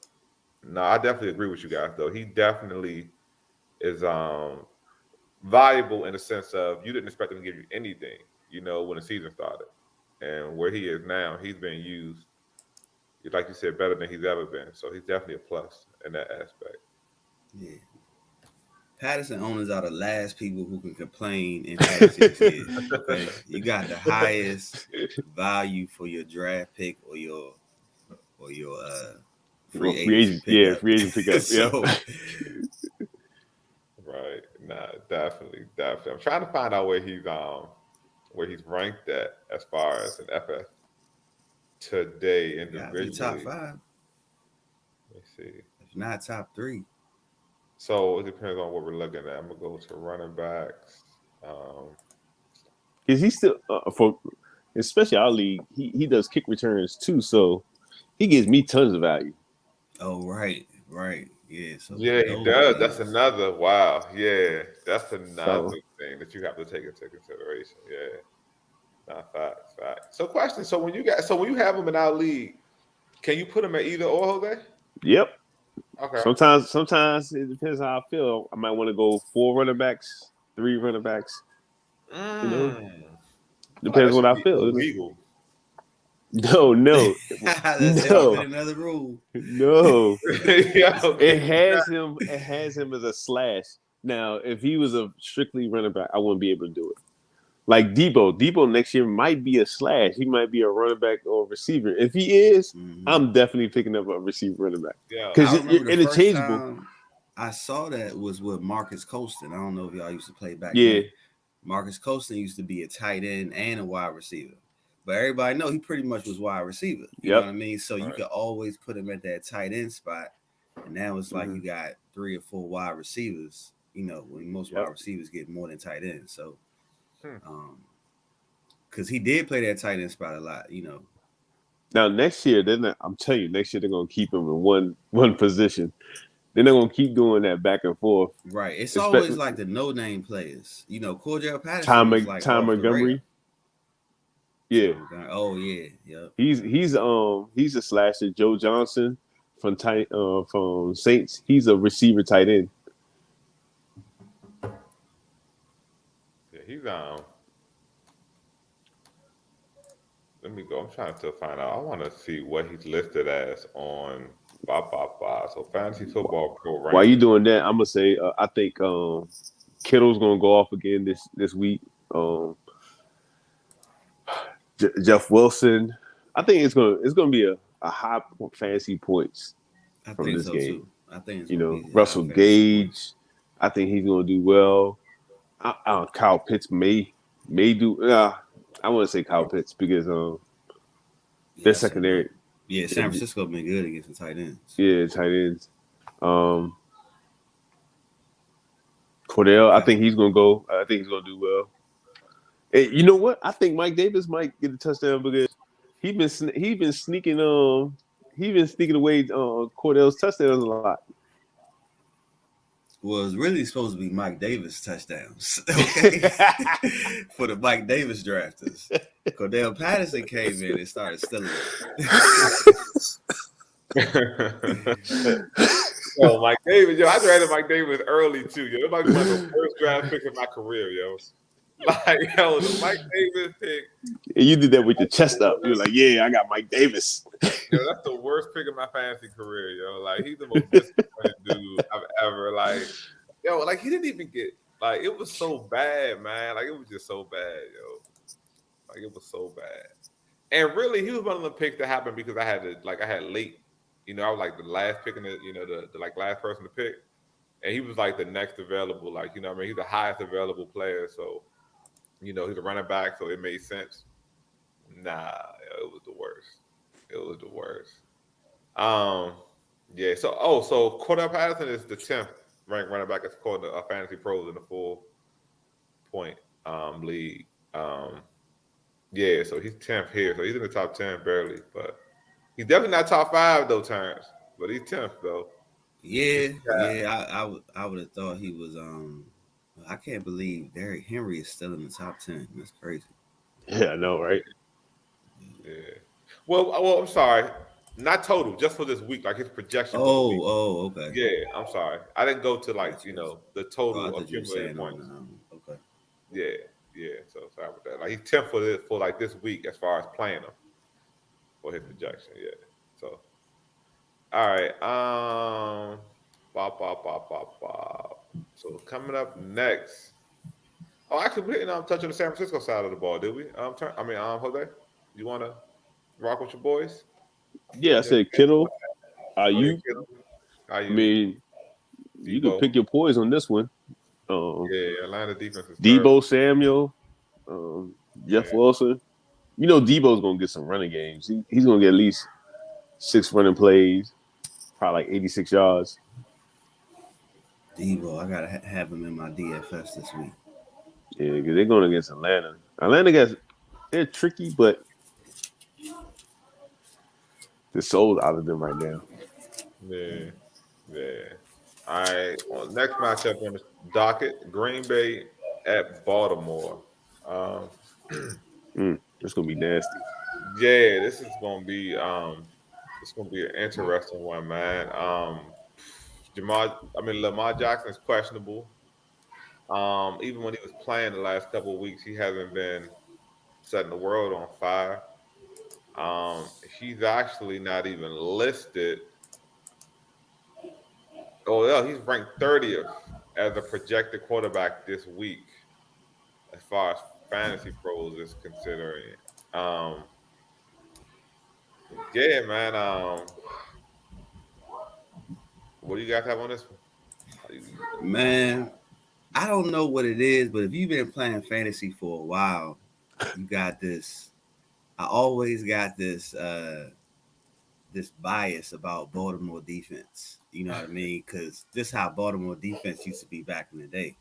no, I definitely agree with you guys though. He definitely is valuable in the sense of you didn't expect him to give you anything, when the season started. And where he is now, he's being used, like you said, better than he's ever been. So he's definitely a plus in that aspect. Yeah. Patterson owners are the last people who can complain in fantasy. Okay, you got the highest value for your draft pick or your free agent pickup. Yeah, free agent pickup. So, right. Nah, definitely. I'm trying to find out where he's ranked at as far as an FF today individually. Top 5. Let me see. If not top 3. So it depends on what we're looking at. I'm gonna go to running backs. Because he's still especially our league, he does kick returns too, so he gives me tons of value. Oh right, yeah. So yeah, he does. That's another wow. Yeah, that's another thing that you have to take into consideration. Yeah, not facts. So question. So when you have him in our league, can you put him at either or, Jose? Yep. Okay. Sometimes it depends how I feel. I might want to go 4 running backs, 3 running backs. Depends what I feel. Illegal. No. Another rule. No. It has him as a slash. Now, if he was a strictly running back, I wouldn't be able to do it. Like Debo next year might be a slash. He might be a running back or receiver. If he is, I'm definitely picking up a receiver running back. Yeah, because I remember you're the first interchangeable. time I saw that was with Marcus Colston. I don't know if y'all used to play back Yeah. then. Marcus Colston used to be a tight end and a wide receiver. But everybody know he pretty much was wide receiver. You know what I mean? So you could always put him at that tight end spot. And now it's like you got 3 or 4 wide receivers, you know, when most wide receivers get more than tight ends. So because he did play that tight end spot a lot, you know. Now next year, I'm telling you, next year they're gonna keep him in one position. They're not gonna keep doing that back and forth. Right. It's always like the no-name players. You know, Cordell Patterson was like Ty Montgomery. Yeah. Oh yeah. Yep. He's a slasher. Joe Johnson from Saints. He's a receiver tight end. Yeah, he's let me go. I'm trying to find out. I want to see what he's listed as on So Fantasy Football Pro Ranking. While you doing that, I'm gonna say I think Kittle's gonna go off again this week. Jeff Wilson. I think it's gonna be a high fantasy points from this game. Too. I think it's Russell Gage. I think he's gonna do well. Kyle Pitts may do. I want to say Kyle Pitts because their secondary. Yeah, San Francisco been good against the tight ends. Yeah, tight ends. Cordell, I think he's gonna go. I think he's gonna do well. And you know what? I think Mike Davis might get a touchdown because he's been sneaking away Cordell's touchdowns a lot. Well, it's really supposed to be Mike Davis touchdowns, okay? For the Mike Davis drafters. Cordell Patterson came in and started stealing it. Yo, Mike Davis, I drafted Mike Davis early too. Yo, it might be the first draft pick in my career, yo. Like, yo, the Mike Davis pick. And you did that with your chest up. You were like, yeah, I got Mike Davis. Yo, that's the worst pick of my fantasy career, yo. Like, he's the most disappointed dude I've ever, like, yo, like, he didn't even get, like, it was so bad, man. Like, it was just so bad, yo. Like, it was so bad. And really, he was one of the picks that happened because I had late, you know, I was like the last pick in the like last person to pick. And he was like the next available, like, you know what I mean? He's the highest available player, so. You know, he's a running back, so it made sense. Nah, it was the worst. It was the worst. Yeah. So Cordell Patterson is the 10th ranked running back. It's called the Fantasy Pros in the full point league. Yeah. So he's 10th here. So he's in the top 10 barely, but he's definitely not top 5 though, Terrence. But he's 10th though. Yeah. I would have thought he was. I can't believe Derrick Henry is still in the top 10. That's crazy. Yeah, I know, right? Yeah. Well, I'm sorry. Not total, just for this week, like his projection. Okay. Yeah, I'm sorry. I didn't go to like, you know, the total accumulated points. Okay. Yeah. So sorry about that. Like he's 10th for like this week as far as playing him for his projection. Yeah. So, all right. So coming up next. Oh, actually, we didn't touch on the San Francisco side of the ball, did we? Jose, you want to rock with your boys? Yeah, I said Kittle. I mean, you can pick your poison on this one. Atlanta defense is Debo Samuel, Jeff Wilson. You know Debo's gonna get some running games. He's gonna get at least 6 running plays, probably like 86 yards. Debo, I gotta have him in my DFS this week. Yeah, because they're going against Atlanta. They're tricky, but the soul's out of them right now. Yeah. All right. Well, next matchup on the docket: Green Bay at Baltimore. It's gonna be nasty. Yeah, this is gonna be it's gonna be an interesting one, man. Lamar Jackson is questionable. Even when he was playing the last couple of weeks, he hasn't been setting the world on fire. He's actually not even listed. Oh, yeah, he's ranked 30th as a projected quarterback this week as far as fantasy pros is considering. Yeah, man. What do you guys have on this one? Man, I don't know what it is, but if you've been playing fantasy for a while, you got this. I always got this bias about Baltimore defense. You know what I mean? Because this is how Baltimore defense used to be back in the day.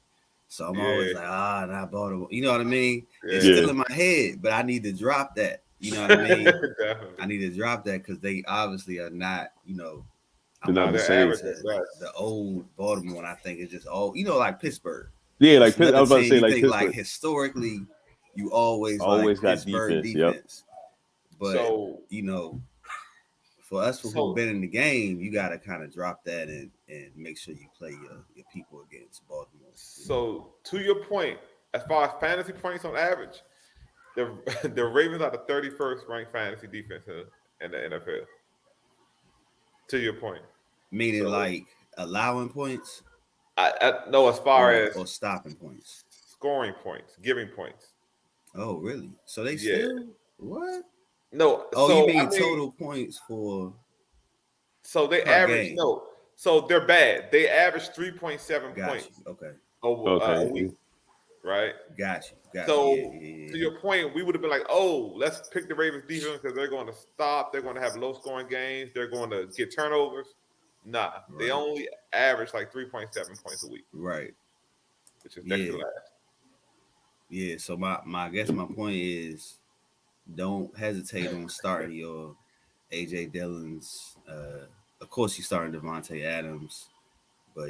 So I'm always like, not Baltimore. You know what I mean? Yeah. It's still in my head, but I need to drop that. You know what I mean? I need to drop that because they obviously are not, they're not the same. The old Baltimore, and I think it's just old, like Pittsburgh. Yeah, like I was about to say, like Pittsburgh. Like historically, you always got Pittsburgh defense. Yep. But so, for us who've been in the game, you got to kind of drop that and make sure you play your people against Baltimore. So to your point, as far as fantasy points on average, the Ravens are the 31st ranked fantasy defense in the NFL. To your point, meaning like allowing points. No, as far as or stopping points, scoring points, giving points. Oh, really? So they still what? No. Oh, so, you mean total points for? So they average game. No. So they're bad. They average 3.7 points. Okay. Over a week. Right. Got you. So to your point, we would have been like, oh, let's pick the Ravens defense because they're going to stop. They're going to have low scoring games. They're going to get turnovers. Nah, they only average like 3.7 points a week. Right. Which is next to last. Yeah. So I guess my point is, don't hesitate on starting your AJ Dillon's. Of course, you starting Devontae Adams, but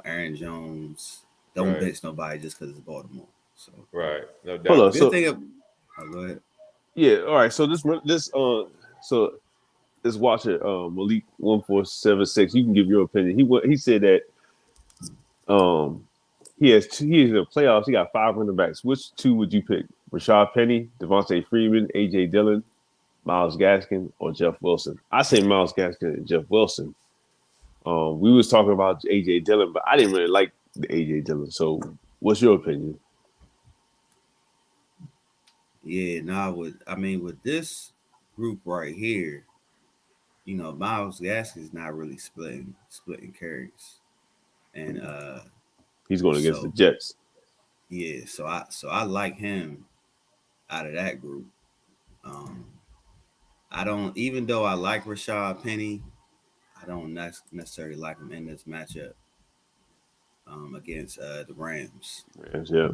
Aaron Jones. Don't bench nobody just because it's Baltimore. So no doubt. Hold on. So go ahead. Yeah. All right. So so let's watch it. Malik 1476. You can give your opinion. He said that he is in the playoffs. He got 5 running backs. Which 2 would you pick? Rashad Penny, Devontae Freeman, AJ Dillon, Myles Gaskin, or Jeff Wilson? I say Myles Gaskin and Jeff Wilson. We was talking about AJ Dillon, but I didn't really like the AJ Dillon. So, what's your opinion? Yeah, with this group right here, Myles Gaskin's not really splitting carries, and he's going against the Jets. Yeah, so I like him out of that group. I don't, even though I like Rashad Penny, I don't necessarily like him in this matchup against the Rams. Yeah.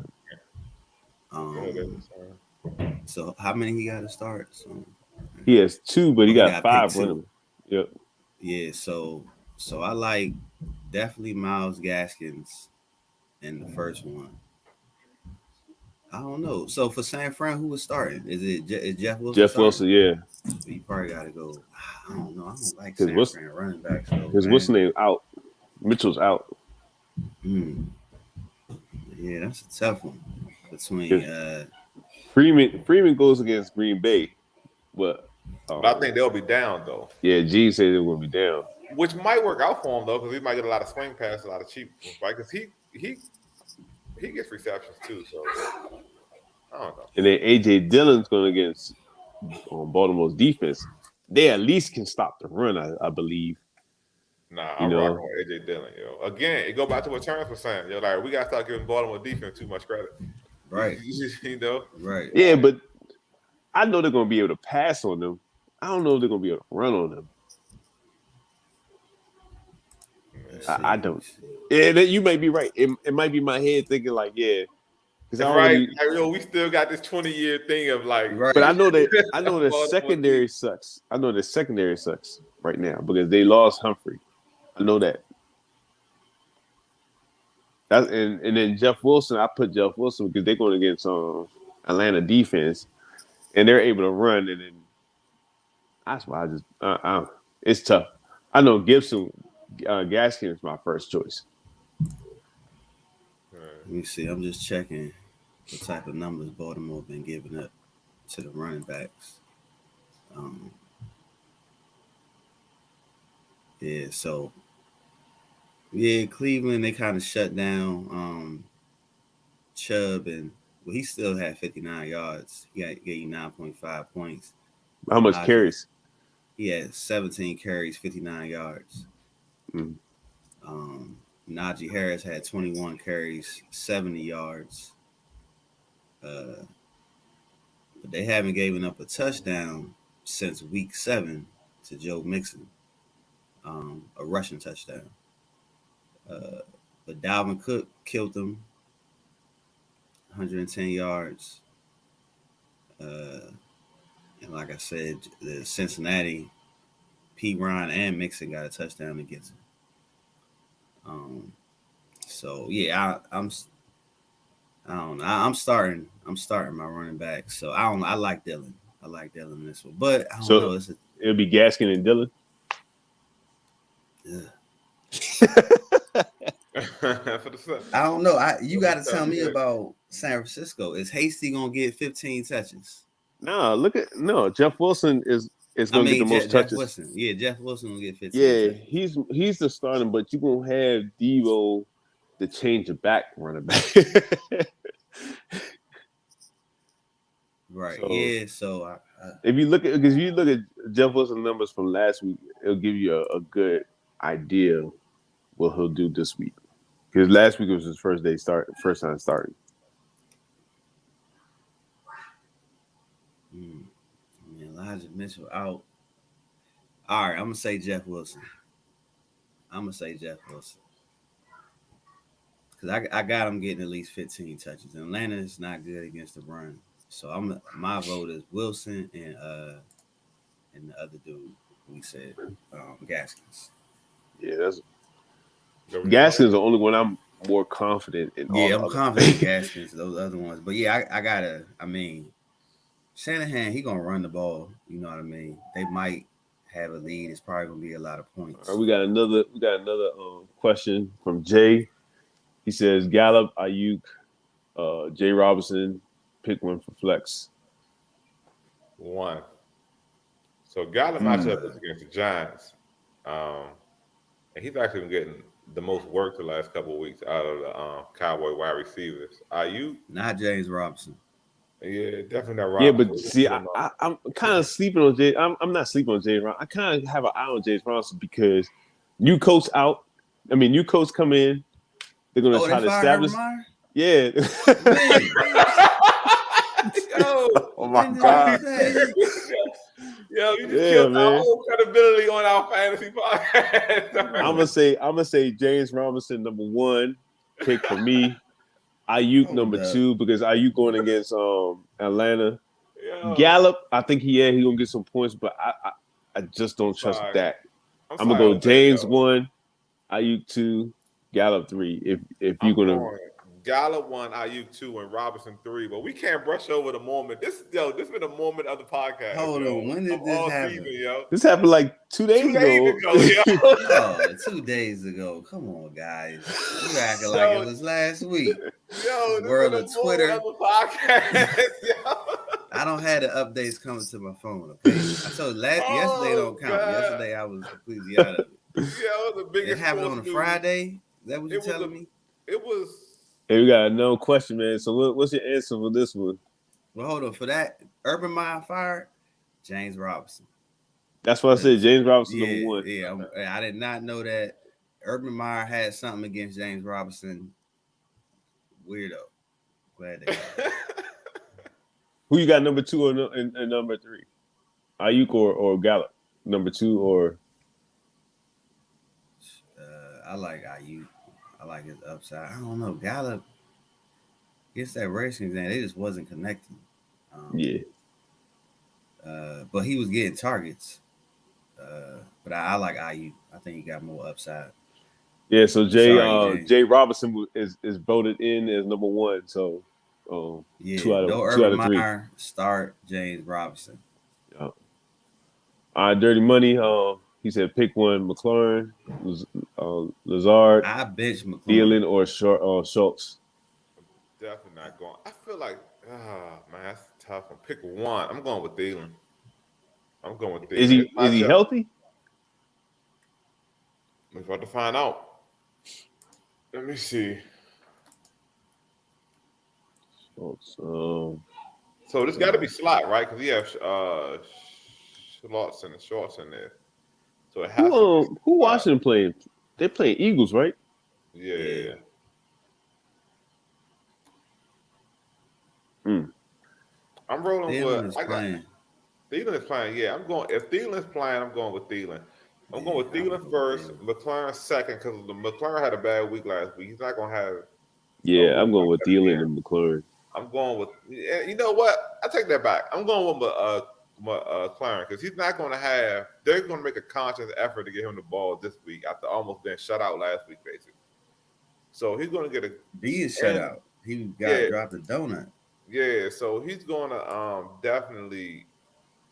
So how many he got to start? So he has 2, but he got 5 running. Yep. Yeah. So I like definitely Myles Gaskins in the first one. I don't know. So for San Fran, who was starting? Is Jeff Wilson? Jeff Wilson, yeah. You probably got to go. I don't know. I don't like San Fran running backs. Because Wilson is out. Mitchell's out. Yeah, that's a tough one between. Freeman goes against Green Bay, but I think they'll be down though. Yeah, G said they're going to be down, which might work out for him though, because he might get a lot of swing passes, a lot of cheap ones, right? Because he gets receptions too, so I don't know. And then AJ Dillon's going against Baltimore's defense. They at least can stop the run, I believe. Nah, I'm rocking with AJ Dillon, yo. Again, it go back to what Terrence was saying. Yo, like we gotta start giving Baltimore defense too much credit. Right. Right. Yeah, but I know they're gonna be able to pass on them. I don't know if they're gonna be able to run on them. I don't. Yeah, you may be right. It might be my head thinking like, yeah. Right. We still got this 20-year thing of like. Right. But I know the secondary sucks. I know the secondary sucks right now because they lost Humphrey. I know that. And then Jeff Wilson, I put Jeff Wilson because they're going against Atlanta defense, and they're able to run. And then that's why I just it's tough. I know Gibson, Gaskin is my first choice. Let me see. I'm just checking the type of numbers Baltimore been giving up to the running backs. Cleveland, they kind of shut down Chubb and Well, he still had 59 yards. He gave you 9.5 points. How much carries? He had 17 carries, 59 yards. Mm. Najee Harris had 21 carries, 70 yards. But they haven't given up a touchdown since week 7 to Joe Mixon. A rushing touchdown. But Dalvin Cook killed them. 110 yards. And like I said, the Cincinnati, P. Ryan and Mixon got a touchdown against him. So yeah, I don't know. I'm starting my running back. So I don't. I like Dillon. I like Dillon in this one, but I don't know. It'll be Gaskin and Dillon. Yeah. I don't know. You got to tell me about San Francisco. Is Hasty gonna get 15 touches? No. Jeff Wilson is gonna get the most touches. Jeff Wilson. Yeah, Jeff Wilson will get 15. Yeah, touches. he's the starting, but you gonna have Devo to change the back running back. Right. So, yeah. So if you look at Jeff Wilson numbers from last week, it'll give you a good idea what he'll do this week. Because last week was his first time starting. Elijah Mitchell out. All right, I'm gonna say Jeff Wilson. Because I got him getting at least 15 touches. Atlanta is not good against the run. So my vote is Wilson and the other dude we said, Gaskins. Yeah, Gaskins the only one I'm more confident in. Yeah, I'm confident in Gaskins, those other ones. But yeah, I mean, Shanahan, he gonna run the ball. You know what I mean? They might have a lead. It's probably gonna be a lot of points. All right, we got another question from Jay. He says Gallup, Ayuk, Jay Robinson, pick one for flex. One. So Gallup matchup is against the Giants. And he's actually been getting the most work the last couple of weeks out of the Cowboy wide receivers. Ayuk, not James Robinson. Yeah, definitely not Robinson. Yeah, but see, I'm kind of sleeping on Jay. I'm not sleeping on James Robinson. I kind of have an eye on James Robinson because new coach out. I mean, new coach come in. They're gonna try to establish. Yeah. Oh my God. Yo, you just killed our whole credibility on our fantasy podcast. I'm gonna say James Robinson number 1 pick for me. Ayuk number 2 because Ayuk going against Atlanta. Yo. Gallup, I think he gonna get some points, but I just don't trust that. I'm gonna go James 1, Ayuk 2, Gallup 3. If you're gonna Gallup 1, Ayuk 2, and Robinson 3, but we can't brush over the moment. This been a moment of the podcast. Hold on, when did this happen? Season, this happened like 2 days ago. 2 days ago. Come on, guys. You acting like it was last week. Yo, the world of Twitter. Podcast, I don't have the updates coming to my phone. Okay, so yesterday don't count. God. Yesterday I was completely out of it. Yeah, it was the biggest. It happened on a Friday. Is that what you're telling me? It was. Hey, we got no question, man. So what's your answer for this one? Well, hold on. For that, Urban Meyer fired James Robinson. That's what I said. James Robinson number 1. Yeah, I did not know that Urban Meyer had something against James Robinson. Weirdo. Glad they got it. Who you got number 2 and number 3? Ayuk or Gallup? Number 2 or? I like Ayuk. I like his upside. I don't know. Gallup gets that racing thing. They just wasn't connecting. But he was getting targets. But I like Ayuk. I think he got more upside. Yeah. So Jay Robinson is voted in as number 1. So 2 out of 3. Meyer, start James Robinson. Yeah. All right, Dirty Money. He said pick one: McLaurin, Lazard, I bench McLaurin, Thielen, or Schultz. Definitely not going. I feel like, man, that's a tough one. Pick one. I'm going with Thielen. Is he healthy? We're about to find out. Let me see. So this got to be slot, right? Because we have Schwartz in there. So it has to be who Washington playing? They playing Eagles, right? Yeah. I'm rolling with. Thielen is playing. Yeah, I'm going. If Thielen's playing, I'm going with Thielen. I'm going with Thielen first, McLaurin second, because McLaurin had a bad week last week. He's not going to have. Yeah, I'm going with Thielen and McLaurin. I'm going with. You know what? I take that back. I'm going with McLaurin because he's not going to have. They're going to make a conscious effort to get him the ball this week after almost being shut out last week, basically. So he's going to get a. B is shut out. He got dropped a donut. Yeah, so he's going to definitely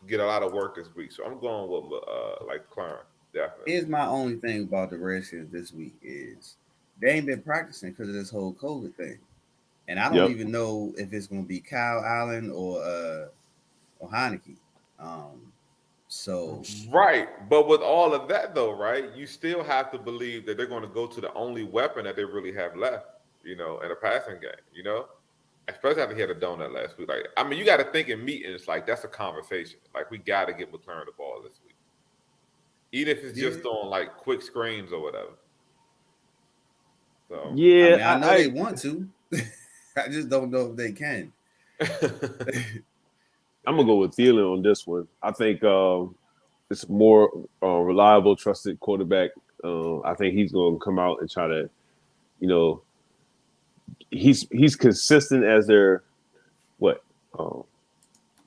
get a lot of work this week. So I'm going with Clarence, definitely. Here's my only thing about the Redskins this week is they ain't been practicing because of this whole COVID thing. And I don't even know if it's going to be Kyle Allen or Heineke. So right, but with all of that though, right, you still have to believe that they're going to go to the only weapon that they really have left, in a passing game, especially after he had a donut last week. Like, I mean, you got to think in meetings like that's a conversation. Like, we got to get McLaurin the ball this week, even if it's just on like quick screens or whatever. So I know they want to. I just don't know if they can. I'm gonna go with Thielen on this one. I think it's more reliable, trusted quarterback. I think he's gonna come out and try to, he's consistent as their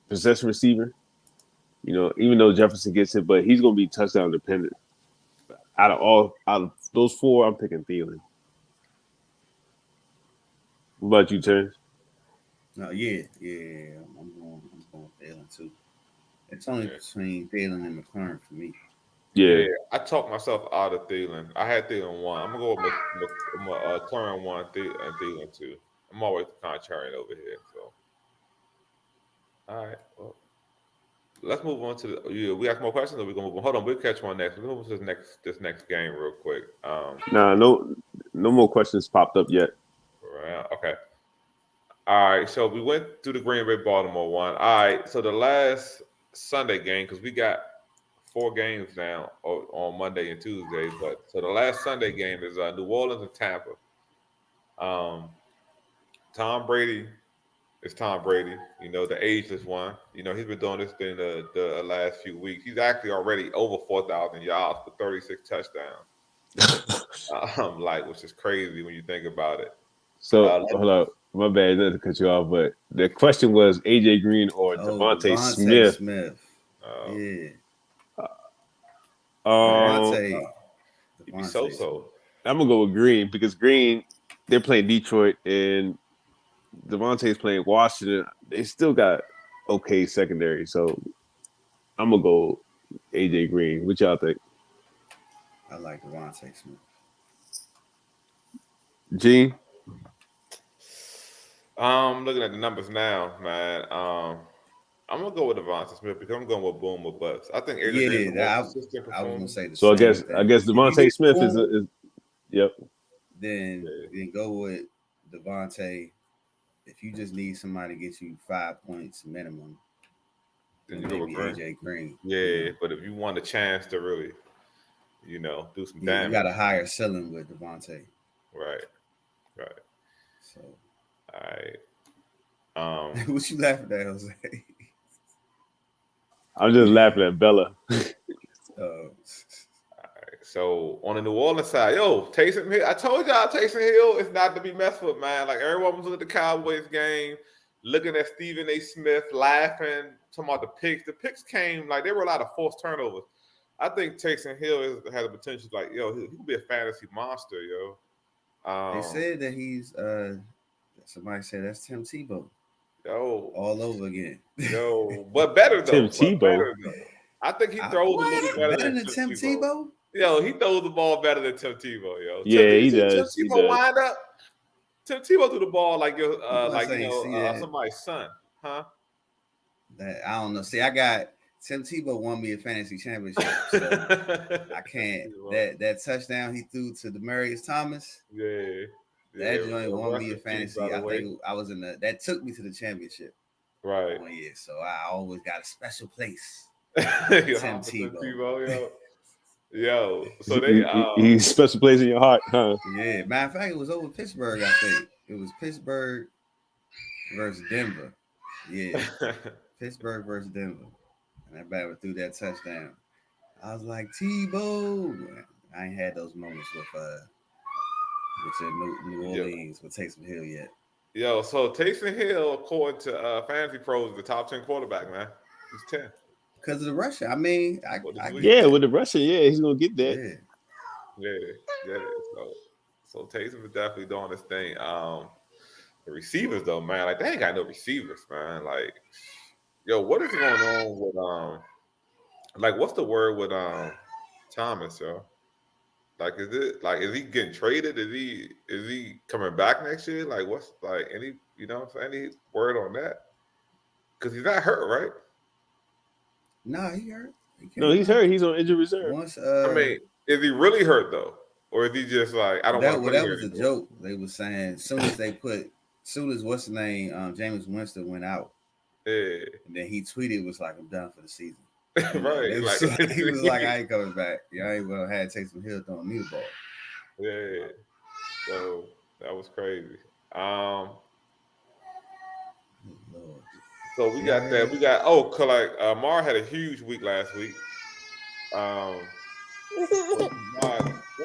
possession receiver. Even though Jefferson gets it, but he's gonna be touchdown dependent. Out of those four, I'm picking Thielen. What about you, Terrence? No, yeah. I'm going Thielen too. It's only between Thielen and McLaurin for me. Yeah, I talked myself out of Thielen. I had Thielen 1. I'm gonna go with McLaurin 1 and Thielen 2. I'm always contrarian over here. So, all right. Well, let's move on to we got more questions, or we gonna move on? Hold on, we'll catch one next. We'll move to this next game real quick. No more questions popped up yet. Right. Okay. All right. So we went through the Green Bay Baltimore one. All right. So the last Sunday game, because we got 4 games now on Monday and Tuesday, but so the last Sunday game is New Orleans and Tampa. Tom Brady is Tom Brady, the ageless one. He's been doing this thing the last few weeks. He's actually already over 4,000 yards for 36 touchdowns. Which is crazy when you think about it. So hold up, my bad, not to cut you off, but the question was AJ Green or Devontae Smith. Yeah. Devontae. So. I'm gonna go with Green because Green, they're playing Detroit and Devontae's playing Washington. They still got okay secondary, so I'm gonna go AJ Green. What y'all think? I like Devontae Smith. Gene? I'm looking at the numbers now, man. I'm gonna go with Devontae Smith because I'm going with boom or bust. I think AJ I was gonna say the so same I guess Devontae Smith is yep. Then go with Devontae. If you just need somebody to get you 5 points minimum, then maybe AJ Green. Yeah, but if you want a chance to really, do some damage, you got a higher ceiling with Devontae. Right. So, all right. What you laughing at, Jose? I'm just laughing at Bella. All right. So on the New Orleans side, Taysom Hill. I told y'all Taysom Hill is not to be messed with, man. Like, everyone was looking at the Cowboys game, looking at Stephen A. Smith, laughing, talking about the picks. The picks came like there were a lot of forced turnovers. I think Taysom Hill has the potential, like, he could be a fantasy monster, They said that he's somebody said that's Tim Tebow. All over again. But better though. Tim Tebow. I think he throws the ball better than Tim Tebow. He throws the ball better than Tim Tebow, Yeah, he does. Tim Tebow wind up. Tim Tebow threw the ball like somebody's son, huh? That I don't know. See, I got Tim Tebow won me a fantasy championship, so I can't. That touchdown he threw to Demaryius Thomas. Yeah. That joint won me a fantasy. I think I was in that took me to the championship. Right. Oh yeah, so I always got a special place. Tim Tebow, yo. So he's special place in your heart, huh? Yeah. Matter of fact, it was over Pittsburgh. I think it was Pittsburgh versus Denver. Yeah, Pittsburgh versus Denver, and that batter threw that touchdown. I was like, Tebow. I ain't had those moments with New Orleans with Taysom Hill yet. Yo, so Taysom Hill, according to Fantasy Pros, is the top 10 quarterback, man. He's 10. Because of the rushing. I mean, with the rushing, he's gonna get that. Yeah. So Taysom is definitely doing this thing. The receivers, though, man, like they ain't got no receivers, man. Like, yo, what is going on with like, what's the word with Thomas, yo? Like, is he getting traded? Is he coming back next year? Like, what's like any word on that? Because he's not hurt, right? No, he hurt. He's hurt. He's on injured reserve. I mean, is he really hurt though, or is he just like I don't want to? That was a joke. They were saying soon as what's the name, Jameis Winston went out, and then he tweeted was like, "I'm done for the season." Right. He was like, I ain't coming back. Yeah, I ain't gonna have to take some Hill throwing me the ball. Yeah. So that was crazy. So we got that. We got Mar had a huge week last week.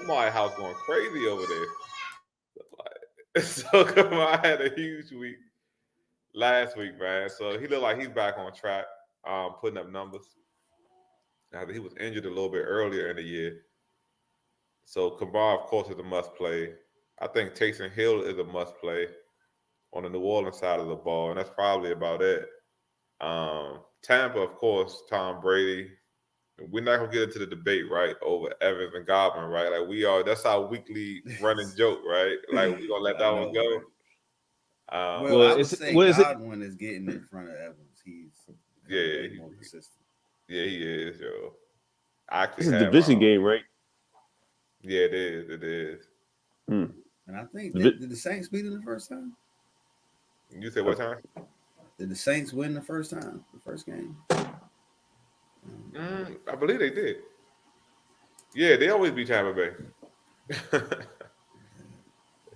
My house going crazy over there. So Kamar had a huge week last week, man. So he looked like he's back on track, putting up numbers. Now he was injured a little bit earlier in the year. So Kamar, of course, is a must play. I think Taysom Hill is a must play on the New Orleans side of the ball, and that's probably about it. Tampa, of course, Tom Brady. We're not gonna get into the debate, right, over Evans and Godwin, right? Like we are. That's our weekly running joke, right? Like we're gonna let that one go. I would say Godwin is getting in front of Evans. He's more consistent. Yeah, he is, yo. It's a division game, right? Yeah, it is. It is. And I think did the Saints beat him the first time? You said what time? Did the Saints win the first time? The first game? I believe they did. Yeah, they always beat Tampa Bay. I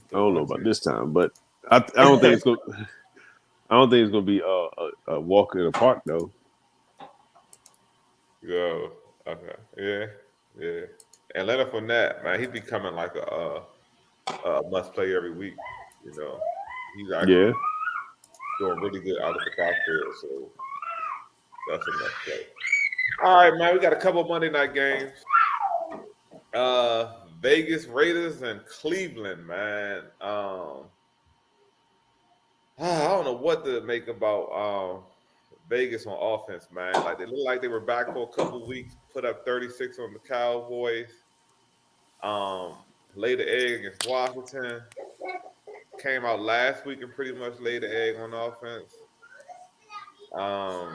don't know about this time, but I don't think it's going. I don't think it's going to be a walk in the park, though. Yo, okay, yeah. And Leonard Fournette, man, he's becoming like a must play every week. You know, he's actually doing really good out of the backfield, so that's a must play. All right, man, we got a couple Monday night games. Vegas Raiders and Cleveland, man. I don't know what to make about Vegas on offense, man. Like they look like they were back for a couple weeks, put up 36 on the Cowboys. Laid the egg against Washington. Came out last week and pretty much laid the egg on offense.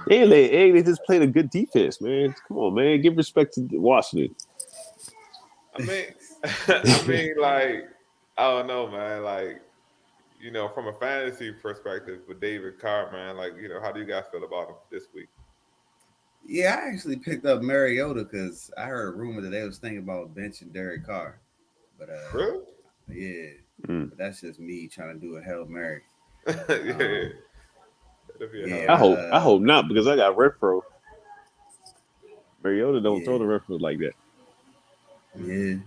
They ain't laid egg. They just played a good defense, man. Come on, man. Give respect to Washington. I mean, like, I don't know, man. Like, you know, from a fantasy perspective with David Carr, man, like, you know, how do you guys feel about him this week? Yeah, I actually picked up Mariota because I heard a rumor that they was thinking about benching Derek Carr. But really? Yeah. But that's just me trying to do a Hail Mary. I hope not, because I got Renfro. Mariota don't throw the Renfro like that. Yeah,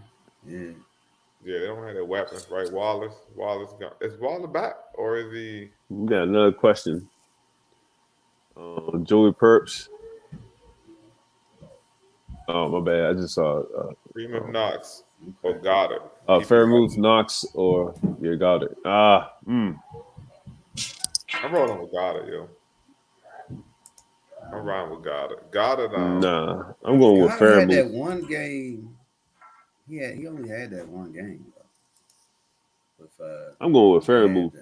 they don't have their weapons, right? Wallace gone. Is Waller back or is he? We got another question. Joey Perps. Oh, my bad. I just saw Freeman Knox or Goddard. Fairmouth Knox or Goddard. I'm rolling with Goddard, yo. I'm riding with Goddard. Nah, I'm going with Fairmouth. Had that one game. He only had that one game. I'm going with Fairmouth.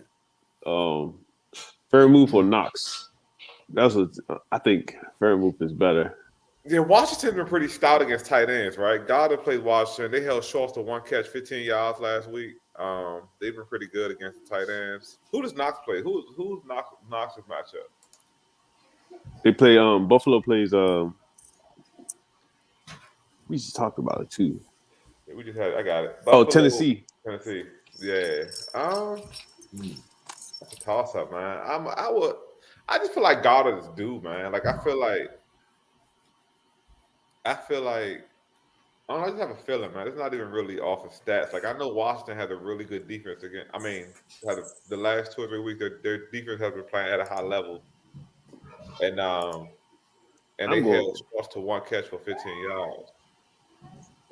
Fairmouth or Knox. That's what I think. Fairmouth is better. Yeah, Washington's been pretty stout against tight ends, right? Goddard played Washington. They held Schultz to one catch, 15 yards last week. They've been pretty good against the tight ends. Who does Knox play? Who's Knox's matchup? They play. Buffalo plays. We just talked about it too. Yeah, we just had. I got it. Buffalo, Tennessee. Tennessee. Yeah. That's a toss up, man. I just feel like Goddard is due, man. Like I feel like. I don't know, I just have a feeling, man. It's not even really off of stats. Like I know Washington has a really good defense again. I mean, the last 2 or 3 weeks, their defense has been playing at a high level, and they held Schwartz to 1 catch for 15 yards.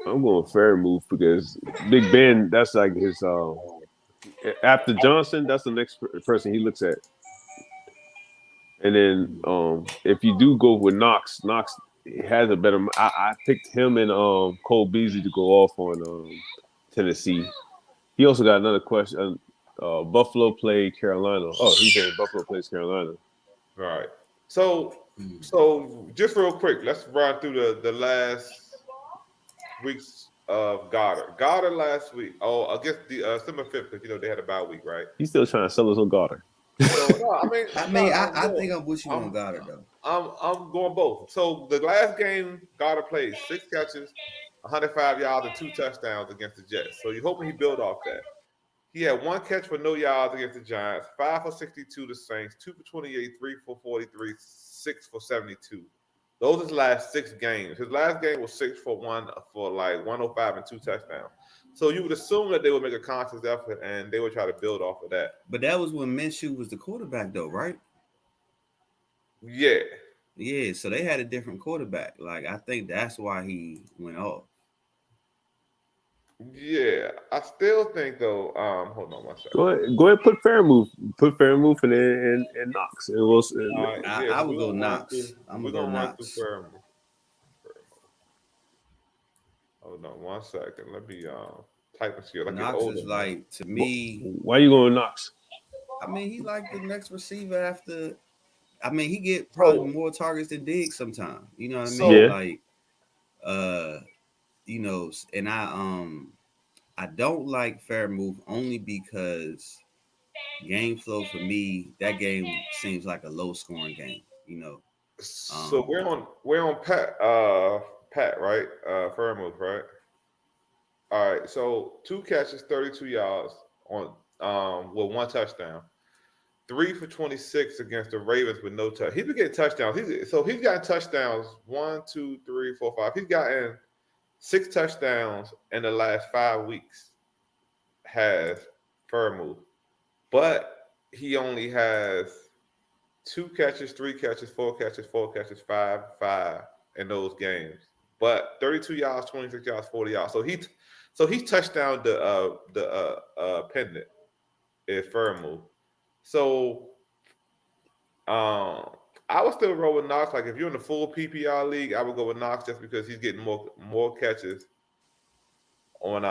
I'm going fair move because Big Ben. That's like his. After Johnson, that's the next person he looks at. And then if you do go with Knox has a better. I picked him and Cole Beasley to go off on Tennessee. He also got another question. Buffalo played Carolina. Oh, he's saying Buffalo plays Carolina. Right. So just real quick, let's run through the last weeks of Goddard. Goddard last week. Oh, against the December 5th, because they had a bye week, right? He's still trying to sell us on Goddard. So, no, I think I'm with you on Goddard though. I'm going both. So the last game Goddard played 6 catches, 105 yards, and 2 touchdowns against the Jets. So you're hoping he build off that. He had 1 catch for no yards against the Giants, 5 for 62 to Saints, 2 for 28, 3 for 43, 6 for 72. Those are his last 6 games. His last game was 6 for 1 for like 105 and 2 touchdowns. So you would assume that they would make a conscious effort and they would try to build off of that. But that was when Minshew was the quarterback, though, right? Yeah. Yeah, so they had a different quarterback. Like, I think that's why he went off. Yeah, I still think though. Hold on 1 second. Go ahead. Put Fairmouth and Knox. And we'll. I would go Knox. I'm gonna go Knox. Hold on 1 second. Let me type and see. Like Knox is like, to me. Why you going Knox? I mean, he like the next receiver after. I mean, he get probably more targets than Diggs sometimes. You know what I mean? Yeah. Like, and I don't like Fairmouth only because game flow for me, that game seems like a low scoring game. So we're on Pat, right? Fairmouth, right? All right. So 2 catches, 32 yards on with 1 touchdown. 3 for 26 against the Ravens with no touch. He's been getting touchdowns. He's gotten touchdowns 1, 2, 3, 4, 5. He's gotten 6 touchdowns in the last 5 weeks. Has Fairmouth, but he only has 2 catches, 3 catches, 4 catches, 4 catches, 5 in those games. But 32 yards, 26 yards, 40 yards. So he touched down the pendant at Fairmouth. So I would still roll with Knox. Like if you're in the full PPR league, I would go with Knox just because he's getting more catches on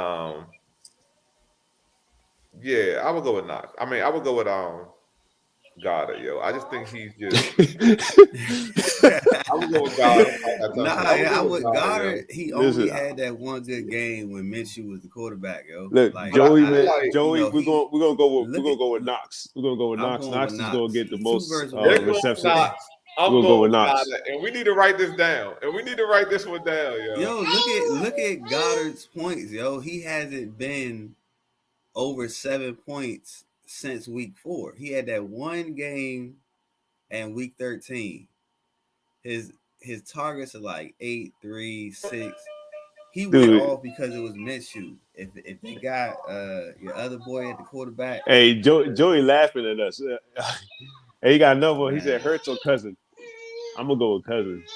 yeah, I would go with Knox. I mean, I would go with Goddard, yo. I just think he's just I would go with Goddard. Goddard, he only had that one good game when Minshew was the quarterback, yo. Look, like, Joey, we're gonna go with Knox. We're gonna go with Knox. Knox is gonna get the most reception. I'm going with Knox. And we need to write this down. And we need to write this one down, yo. Yo, look at Goddard's points, yo. He hasn't been over 7 points since week 4. He had that one game and week 13. His targets are like 8, 3, 6. He went off because it was Minshew. If they got your other boy at the quarterback. Hey, Joey laughing at us. Hey, he got another one. He said Hurts or Cousins. I'm gonna go with Cousins.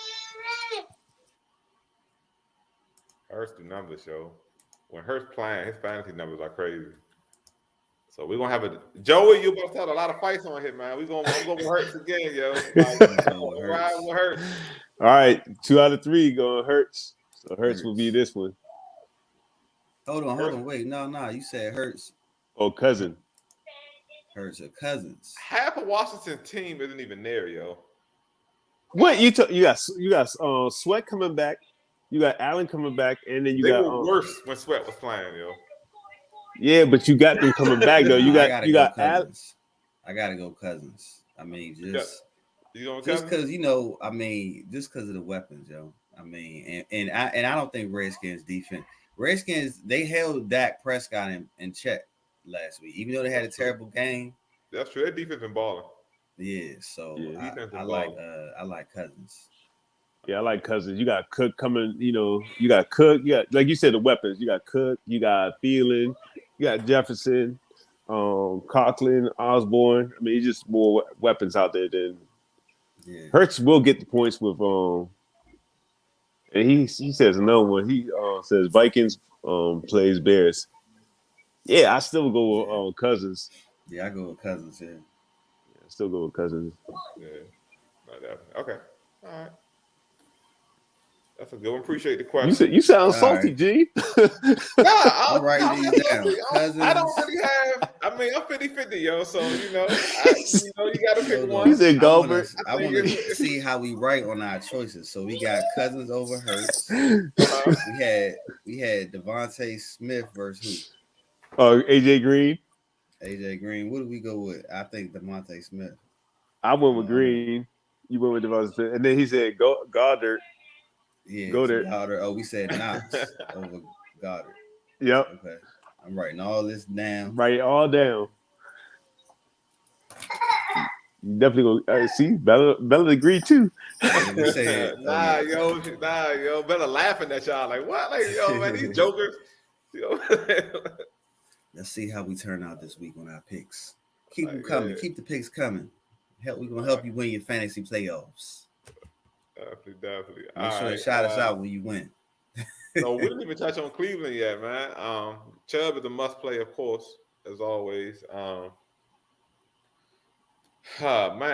Hurts do numbers, yo. When Hurts playing, his fantasy numbers are crazy. So we're gonna have Joey, you about to have a lot of fights on here, man. I'm going with Hurts again, yo. Ride with Hurts. All right, 2 out of 3 going Hurts. So Hurts will be this one. Hold on. Wait, no. You said Hurts. Oh, Cousin. Hurts or Cousins. Half of Washington's team isn't even there, yo. What you got Sweat coming back. You got Allen coming back, and then they were worse when Sweat was playing, yo. Yeah, but you got them coming back though. You got Cousins. I gotta go Cousins. I mean, just because just because of the weapons, yo. I mean, and I don't think Redskins defense. Redskins, they held Dak Prescott in check last week, even though they had a terrible game. That's true. Their defense been balling. Yeah, so I like Cousins. Yeah, I like Cousins. You got Cook coming. You got Cook. You got, like you said, the weapons. You got Cook. You got Thielen. You got Jefferson, Conklin, Osborne. I mean, it's just more weapons out there than Hurts will get the points with and he says another one. He says Vikings plays Bears. Yeah, I still go with Cousins. Yeah, I go with Cousins. Yeah, I still go with Cousins. Yeah, okay, all right. That's a good one. Appreciate the question. You sound salty, right. G. I'm writing these down. I don't really have. I mean, I'm 50-50, yo. So you got to pick one. You said Gilbert. I want to see how we write on our choices. So we got Cousins over Hurts. We had Devontae Smith versus who? AJ Green. AJ Green. What do we go with? I think Devontae Smith. I went with Green. You went with Devontae Smith, and then he said Goddard. Yeah, Goddard. Oh, we said Knox over Goddard. Yep. Okay. I'm writing all this down. Write it all down. Definitely go see Bella agree too. Yo, Bella laughing at y'all like what? Like yo, man, these jokers. Let's see how we turn out this week on our picks. Keep them coming. Keep the picks coming. We're gonna help you win your fantasy playoffs. Definitely. Make sure to shout us out when you win. No, we didn't even touch on Cleveland yet, man. Chubb is a must play, of course, as always. Man,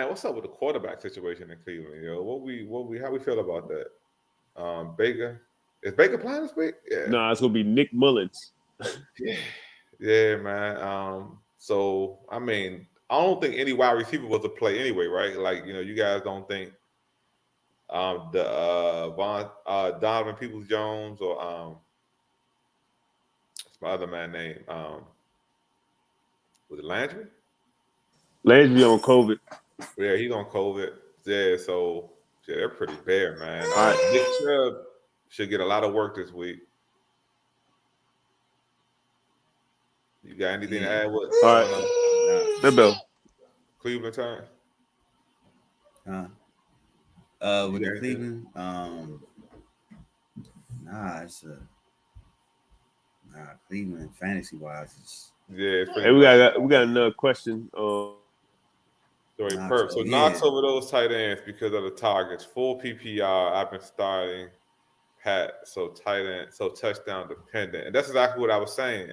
what's up with the quarterback situation in Cleveland, yo? How we feel about that? Baker. Is Baker playing this week? Yeah. No, it's gonna be Nick Mullins. Yeah, man. So I mean, I don't think any wide receiver was a play anyway, right? Like, you guys don't think Donovan Peoples-Jones or what's my other man name? Was it Landry? Landry on COVID. Yeah, he's on COVID. Yeah, so they're pretty bare, man. Nick Chubb should get a lot of work this week. You got anything to add? What? All right. The Bill. Cleveland time. With the Cleveland, Cleveland fantasy wise, Hey, we got another question. So Knox over those tight ends because of the targets. Full PPR. I've been starting Pat, so tight end, so touchdown dependent, and that's exactly what I was saying.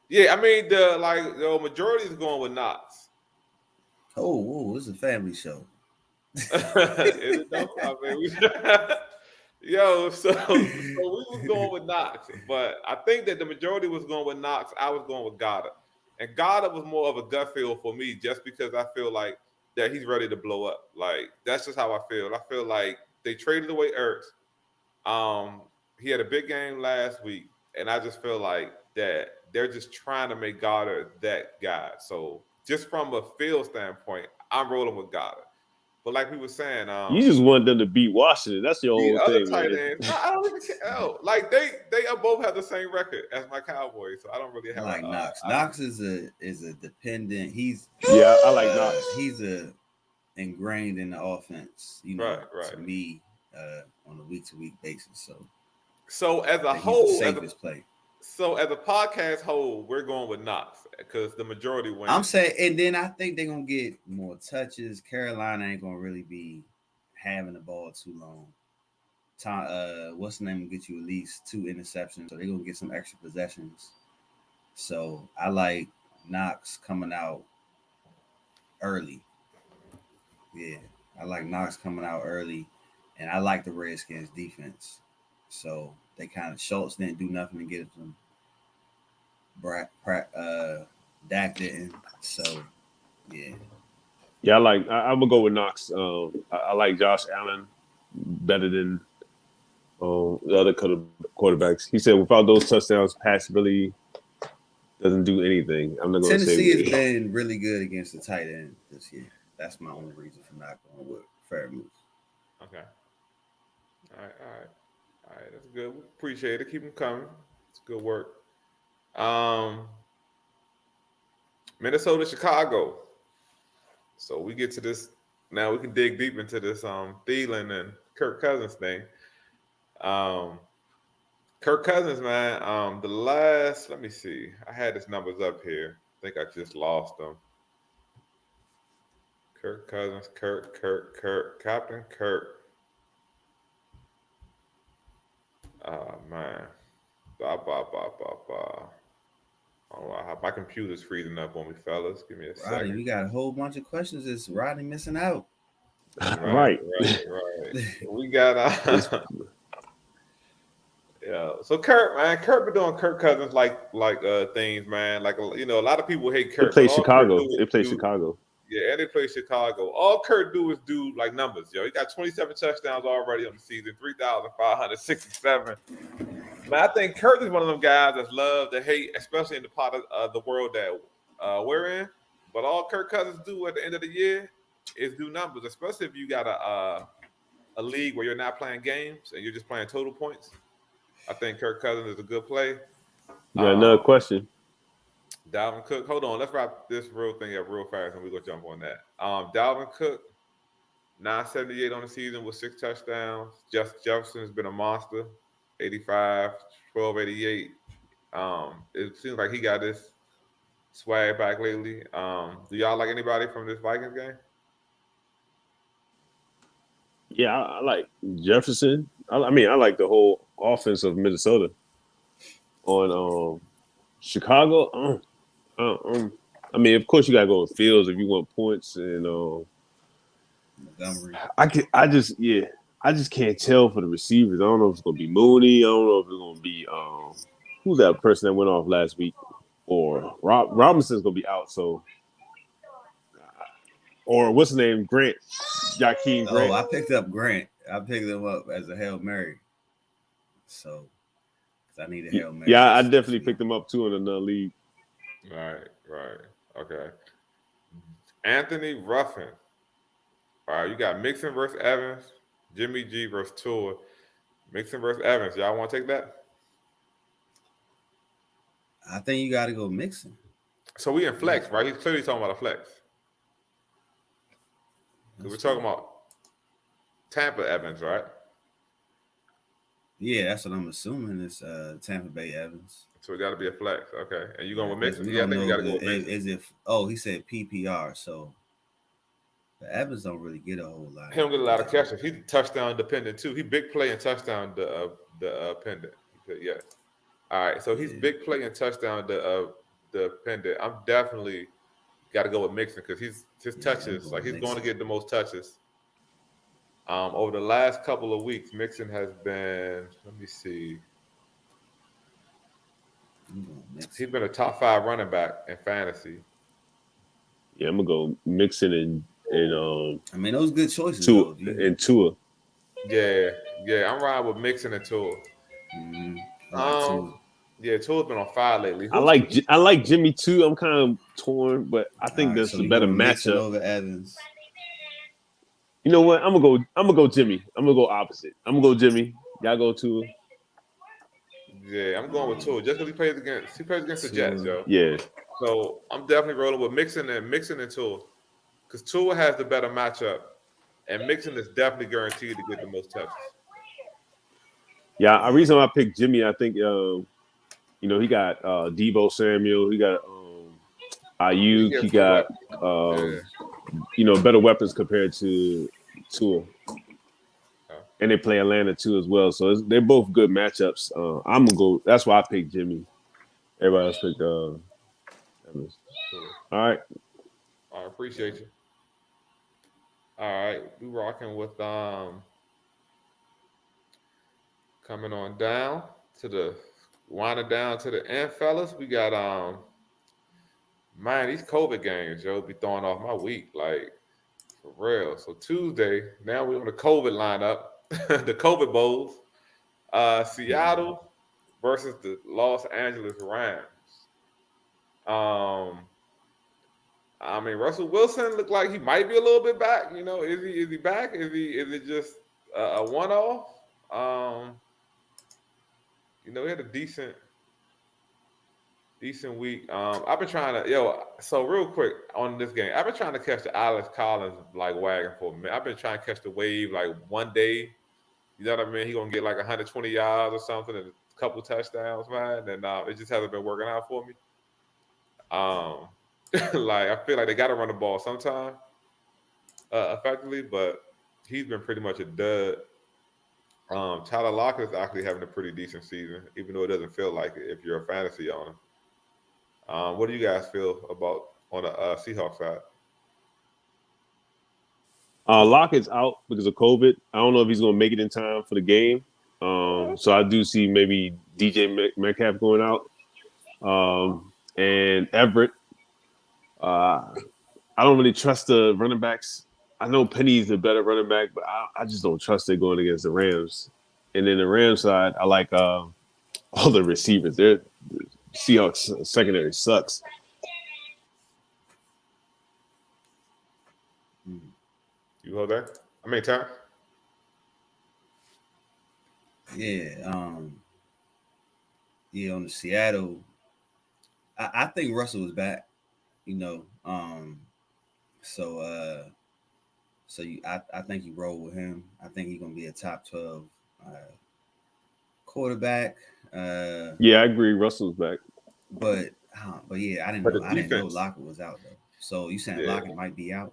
Yeah, I mean the majority is going with Knox. Oh, this is a family show. So we was going with Knox, but I think that the majority was going with Knox. I was going with Goddard, and Goddard was more of a gut feel for me, just because I feel like that he's ready to blow up. Like that's just how I feel. I feel like they traded away Ertz. He had a big game last week, and I just feel like that they're just trying to make Goddard that guy. So just from a feel standpoint, I'm rolling with Goddard. But like we were saying, you just want them to beat Washington. That's your whole thing. Tight ends, I don't even care. Like they both have the same record as my Cowboys, so I don't really have. I like Knox. Knox is a dependent. I like Knox. He's ingrained in the offense. Right. To me, on a week-to-week basis. So as a whole, safest play. So as a podcast whole, we're going with Knox because the majority wins. I'm saying, and then I think they're gonna get more touches. Carolina ain't gonna really be having the ball too long. What's the name will get you at least 2 interceptions, so they're gonna get some extra possessions. So I like Knox coming out early. Yeah, I like Knox coming out early, and I like the Redskins defense. So they kind of Schultz didn't do nothing to get them. Dak didn't. So yeah. Yeah, I'm gonna go with Knox. I like Josh Allen better than the other quarterbacks. He said without those touchdowns, pass really doesn't do anything. I'm not going to say Tennessee has been really good against the tight end this year. That's my only reason for not going with Freiermuth. Okay. All right. That's good. We appreciate it. Keep them coming. It's good work. Minnesota, Chicago. So we get to this now. We can dig deep into this Thielen and Kirk Cousins thing. Kirk Cousins, man. Let me see. I had his numbers up here. I think I just lost them. Kirk Cousins, Captain Kirk. Oh man. Oh, my computer's freezing up on me, fellas. Give me a second. We got a whole bunch of questions. Is Rodney missing out? Right. We got yeah. So Kirk been doing Kirk Cousins like things, man. Like a lot of people hate Kirk. They play Chicago. Chicago. Yeah, and they play Chicago. All Kirk do is do like numbers, yo. He got 27 touchdowns already on the season, 3,567. Man, I think Kirk is one of them guys that's loved to hate, especially in the part of the world that we're in. But all Kirk Cousins do at the end of the year is do numbers, especially if you got a league where you're not playing games and you're just playing total points. I think Kirk Cousins is a good play. Yeah, another question. Dalvin Cook. Hold on. Let's wrap this real thing up real fast and we're going to jump on that. Dalvin Cook, 978 on the season with 6 touchdowns. Justin Jefferson has been a monster, 85, 1288. It seems like he got this swag back lately. Do y'all like anybody from this Vikings game? Yeah, I like Jefferson. I like the whole offense of Minnesota. On Chicago, of course you gotta go with Fields if you want points, and Montgomery. I just can't tell for the receivers. I don't know if it's gonna be Mooney. I don't know if it's gonna be who's that person that went off last week, or Robinson's gonna be out. So, or what's his name? Grant, Jakeem Grant. Oh, I picked up Grant. I picked him up as a Hail Mary. So, I need a Hail Mary. Yeah, I definitely picked him up too in another league. Right. Okay. Anthony Ruffin. All right, you got Mixon versus Evans, Jimmy G versus Tua. Mixon versus Evans. Y'all want to take that? I think you got to go Mixon. So we in flex, right? He's clearly talking about a flex. We're talking about Tampa Evans, right? Yeah, that's what I'm assuming is Tampa Bay Evans. So it got to be a flex, okay? And you going with Mixon? Yeah, I think you got to go with Mixon. He said PPR, so the Evans don't really get a whole lot. He don't get a lot of catches. He's touchdown dependent too. He big play and touchdown dependent. Yes. All right, so he's big play and touchdown dependent. I'm definitely got to go with Mixon because his touches, like he's going to get the most touches. Over the last couple of weeks, Mixon has been. Let me see. He's been a top 5 running back in fantasy. Yeah, I'm gonna go Mixon and those good choices. Tua. Yeah, I'm riding with Mixon and Tua. Mm-hmm. Yeah, Tua's been on fire lately. I like Jimmy too. I'm kind of torn, but I think that's a better matchup over Evans. You know what? I'm gonna go Jimmy. I'm gonna go opposite. I'm gonna go Jimmy. Y'all go Tua. Yeah, I'm going with Tua just because he plays against the Jets, yo. Yeah. So I'm definitely rolling with Mixon and Tua, because Tua has the better matchup, and Mixon is definitely guaranteed to get the most touches. Yeah, the reason why I picked Jimmy, I think, he got Deebo Samuel, he got Ayuk, he got better weapons compared to Tua. And they play Atlanta too as well, so they're both good matchups. I'm gonna go. That's why I picked Jimmy. Everybody else picked Evans. All right. I appreciate you. All right, we rocking with coming on down to the winding down to the end, fellas. We got these COVID games, yo, be throwing off my week, like for real. So Tuesday, now we're on the COVID lineup. The COVID Bowls. Seattle versus the Los Angeles Rams. I mean, Russell Wilson looked like he might be a little bit back. You know, is he back? Is it just a one off? You know, he had a decent week. I've been trying to so real quick on this game, I've been trying to catch the Alex Collins like wagon for a minute. I've been trying to catch the wave like one day. You know what I mean? He gonna get like 120 yards or something and a couple touchdowns, man. And it just hasn't been working out for me. Like I feel like they got to run the ball sometime effectively, but he's been pretty much a dud. Tyler Lockett is actually having a pretty decent season, even though it doesn't feel like it if you're a fantasy owner. What do you guys feel about on the Seahawks side? Lockett's out because of COVID. I don't know if he's going to make it in time for the game. So I do see maybe DJ Metcalf going out. And Everett. I don't really trust the running backs. I know Penny's the better running back, but I just don't trust it going against the Rams. And then the Rams side, I like all the receivers. The Seahawks secondary sucks. You hold that? I mean, Ty? Yeah. On the Seattle, I think Russell was back. You know, I think you roll with him. I think he's gonna be a top 12 quarterback. Yeah, I agree. Russell's back, but yeah, I didn't know Lockett was out though. So you saying Lockett might be out?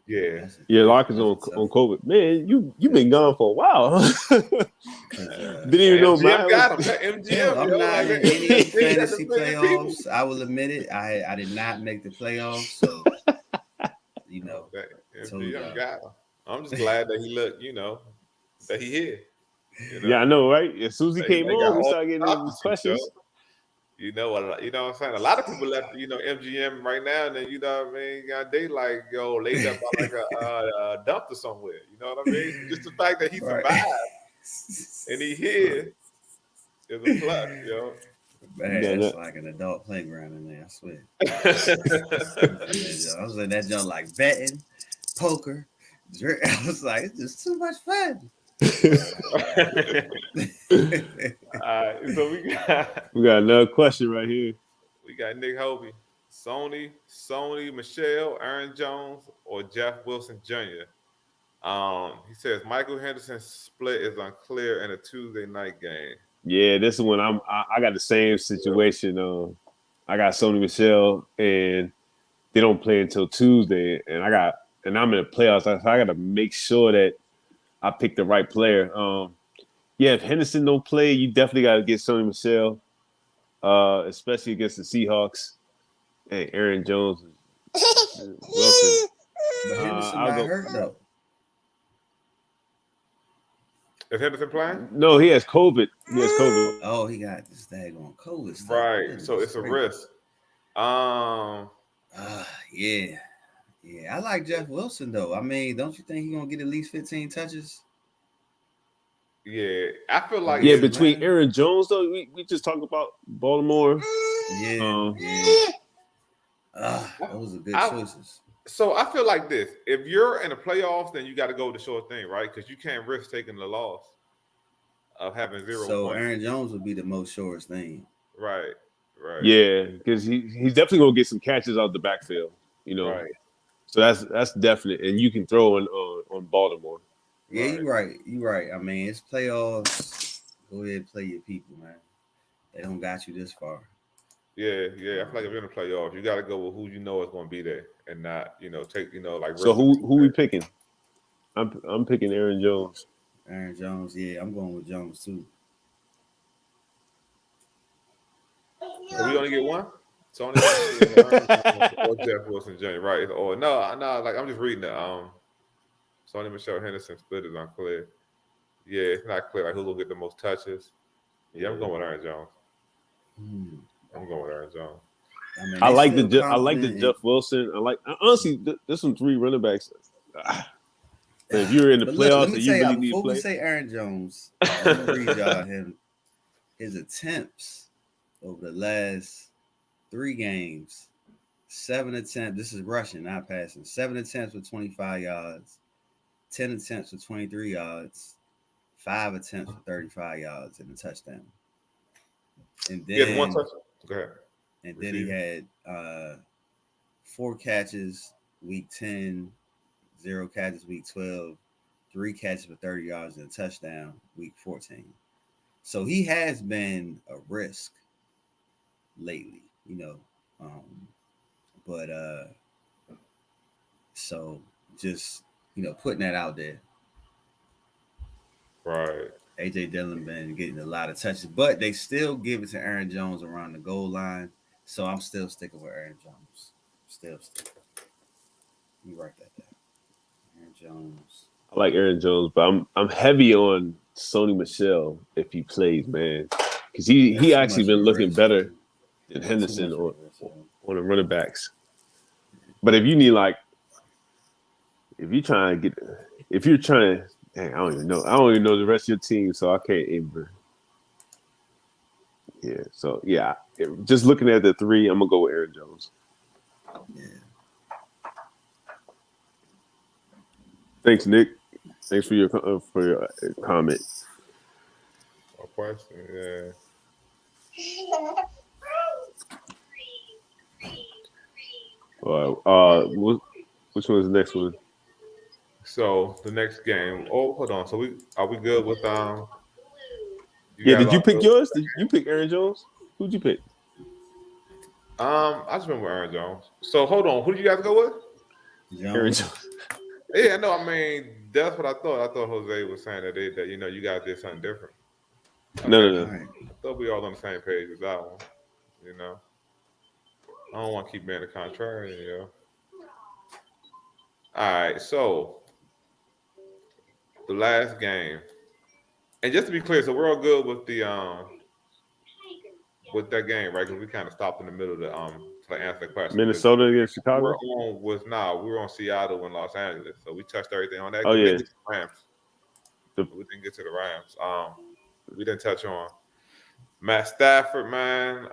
Yeah, Lockett's on COVID. Man, you've been gone for a while. Didn't even know MGM got him. MGM, I'm not in any fantasy playoffs. I will admit it. I did not make the playoffs, so you know. MGM got him. I'm just glad that he looked. You know, that he here. You know? Yeah, I know, right? As soon as he came on, we started getting these questions. You know what I'm saying? A lot of people left, MGM right now, and then you know what I mean. They like laid up by like a dumpster somewhere. You know what I mean? Just the fact that he survived and he here is a plus, Man, it's like an adult playground in there. I swear. I was in that joint like betting, poker. I was like, it's just too much fun. So we got another question right here. We got Nick Hobie, Sony Michel, Aaron Jones, or Jeff Wilson Jr. He says Michael Henderson's split is unclear in a Tuesday night game. Yeah, this is when I got the same situation. I got Sony Michel, and they don't play until Tuesday, and I'm in the playoffs. So I got to make sure that I picked the right player. If Henderson don't play, you definitely got to get Sony Michel, especially against the Seahawks. Hey, Aaron Jones, Wilson. But Henderson got hurt though. Is Henderson playing? No, he has COVID. Oh, he got this daggone COVID stuff. Right, so it's a risk. Yeah. I like Jeff Wilson though. I mean, don't you think he's gonna get at least 15 touches? Yeah, I feel like between Aaron Jones though, we just talked about Baltimore. Those are good choices. So I feel like this: if you're in the playoffs, then you got to go with the sure thing, right? Because you can't risk taking the loss of having 0 So points. Aaron Jones would be the most surest thing. Right. Yeah, because he's definitely gonna get some catches out the backfield. Right. So that's definite, and you can throw on Baltimore. Yeah, you're right. I mean, it's playoffs. Go ahead and play your people, man. They don't got you this far. Yeah. I feel like if you're in the playoffs, you got to go with who you know is going to be there, and not take like. So who we picking? I'm picking Aaron Jones. Aaron Jones, yeah, I'm going with Jones too. So we only get one. So only or Jeff Wilson Jr. Right? Or no. Like I'm just reading it. Sony Michel Henderson split is unclear. Yeah, it's not clear like who's gonna get the most touches. Yeah, I'm going with Aaron Jones. I'm going with Aaron Jones. I mean, I like the Jeff Wilson. Honestly, there's some 3 running backs. But if you're in the But look, let playoffs me and tell you y'all, really need to before we play, say Aaron Jones, I'm gonna read y'all his attempts over the last 3 games. 7 attempts. This is rushing, not passing. 7 attempts with 25 yards, 10 attempts with 23 yards, 5 attempts with 35 yards, and a touchdown. And He has 1 then, touchdown. Go ahead. and then he had 4 catches week 10, 0 catches week 12, 3 catches for 30 yards and a touchdown week 14. So he has been a risk lately, but so just putting that out there. Right. AJ Dillon been getting a lot of touches, but they still give it to Aaron Jones around the goal line. So I'm still sticking with Aaron Jones. Still sticking. You write that down. Aaron Jones. I like Aaron Jones, but I'm heavy on Sony Michel if he plays, man, because he actually been looking better than Henderson on the running backs. But if you need if you're trying to dang, I don't even know the rest of your team, so I can't even. Yeah, so yeah, just looking at the 3, I'm gonna go with Aaron Jones. Yeah. Thanks, Nick. Thanks for your comment. A question, yeah. All right. Which one is the next one? So the next game. Oh, hold on. So are we good with Yeah, did you pick yours? Did you pick Aaron Jones? Who'd you pick? I just remember Aaron Jones. So hold on. Who did you guys go with? Aaron Jones. Yeah, no, I mean that's what I thought. I thought Jose was saying that you guys did something different. Okay. No. I thought we all on the same page with that one. I don't want to keep being the contrary. All right, so the last game, and just to be clear, so we're all good with the with that game, right? Because we kind of stopped in the middle to answer the question. Minnesota against Chicago. We were on Seattle and Los Angeles, so we touched everything on that. Oh yeah, Rams. We didn't get to the Rams. We didn't touch on Matt Stafford, man.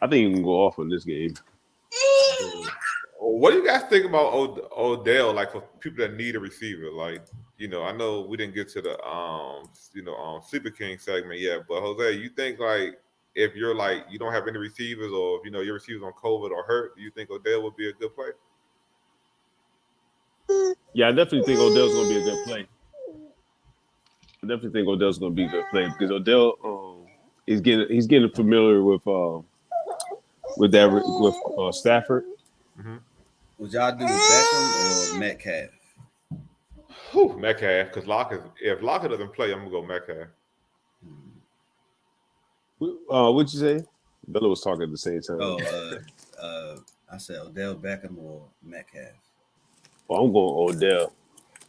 I think you can go off on this game. What do you guys think about Odell? Like for people that need a receiver, like I know we didn't get to the Sleeper King segment yet, but Jose, you think like if you're like you don't have any receivers, or if your receivers on COVID or hurt, do you think Odell would be a good play? Yeah, I definitely think Odell's going to be a good play. I definitely think Odell's going to be a good play because Odell he's getting familiar with Stafford. Mm-hmm. Would y'all do Beckham or Metcalf? Metcalf, because if Lockett doesn't play, I'm gonna go Metcalf. What'd you say? Bella was talking at the same time. I said Odell Beckham or Metcalf. Well, I'm going Odell.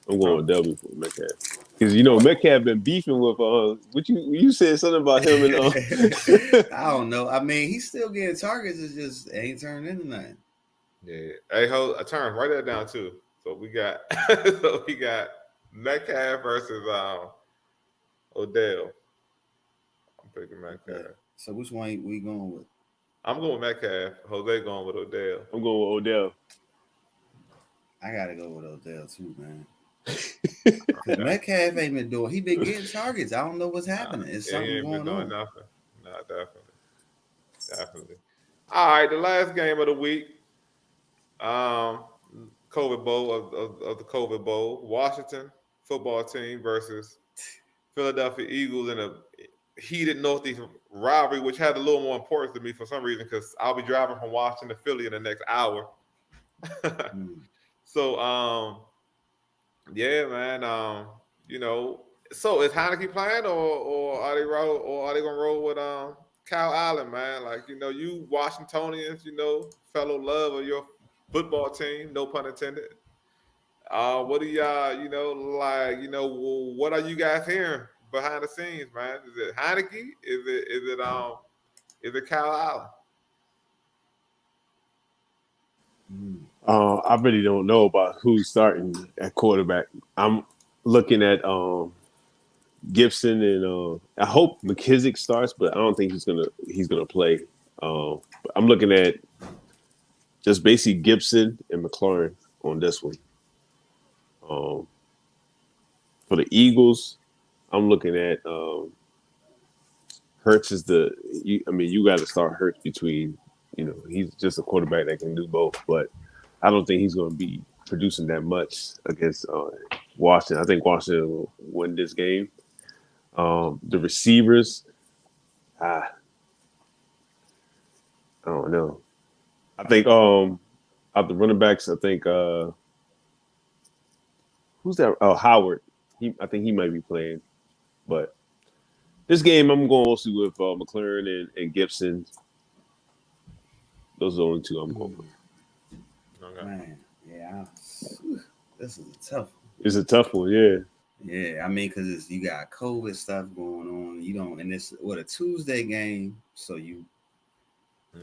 I'm going Odell before Metcalf. Because Metcalf been beefing with what you said something about him and I don't know. I mean, he's still getting targets. It just ain't turning into nothing. Yeah. Hey, I turn write that down too. So we got Metcalf versus Odell. I'm picking Metcalf. Okay. So which one we going with? I'm going with Metcalf. Jose going with Odell. I'm going with Odell. I gotta go with Odell too, man. Because Metcalf ain't been doing. He been getting targets. I don't know what's happening. It's something going on. Nothing. No, definitely. All right, the last game of the week. COVID Bowl of the COVID Bowl. Washington football team versus Philadelphia Eagles in a heated Northeast rivalry, which had a little more importance to me for some reason because I'll be driving from Washington to Philly in the next hour. So, yeah, man. So is Heineke playing, or are they gonna roll with Kyle Allen, man? Like you Washingtonians, fellow love of your football team, no pun intended. What do y'all, what are you guys hearing behind the scenes, man? Is it Heineke? Is it Kyle Allen? I really don't know about who's starting at quarterback. I'm looking at Gibson and I hope McKissick starts, but I don't think he's gonna play. I'm looking at just basically Gibson and McLaurin on this one. For the Eagles, I'm looking at Hurts is you got to start Hurts between. He's just a quarterback that can do both, but I don't think he's going to be producing that much against Washington. I think Washington will win this game. The receivers, I don't know. I think out the running backs, I think who's that? Oh, Howard. I think he might be playing, but this game I'm going mostly with McLaurin and Gibson. Those are the only two I'm going with. Okay. Man, yeah, this is a tough one. It's a tough one, yeah. Yeah, I mean, because you got COVID stuff going on. You don't, and it's a Tuesday game, so you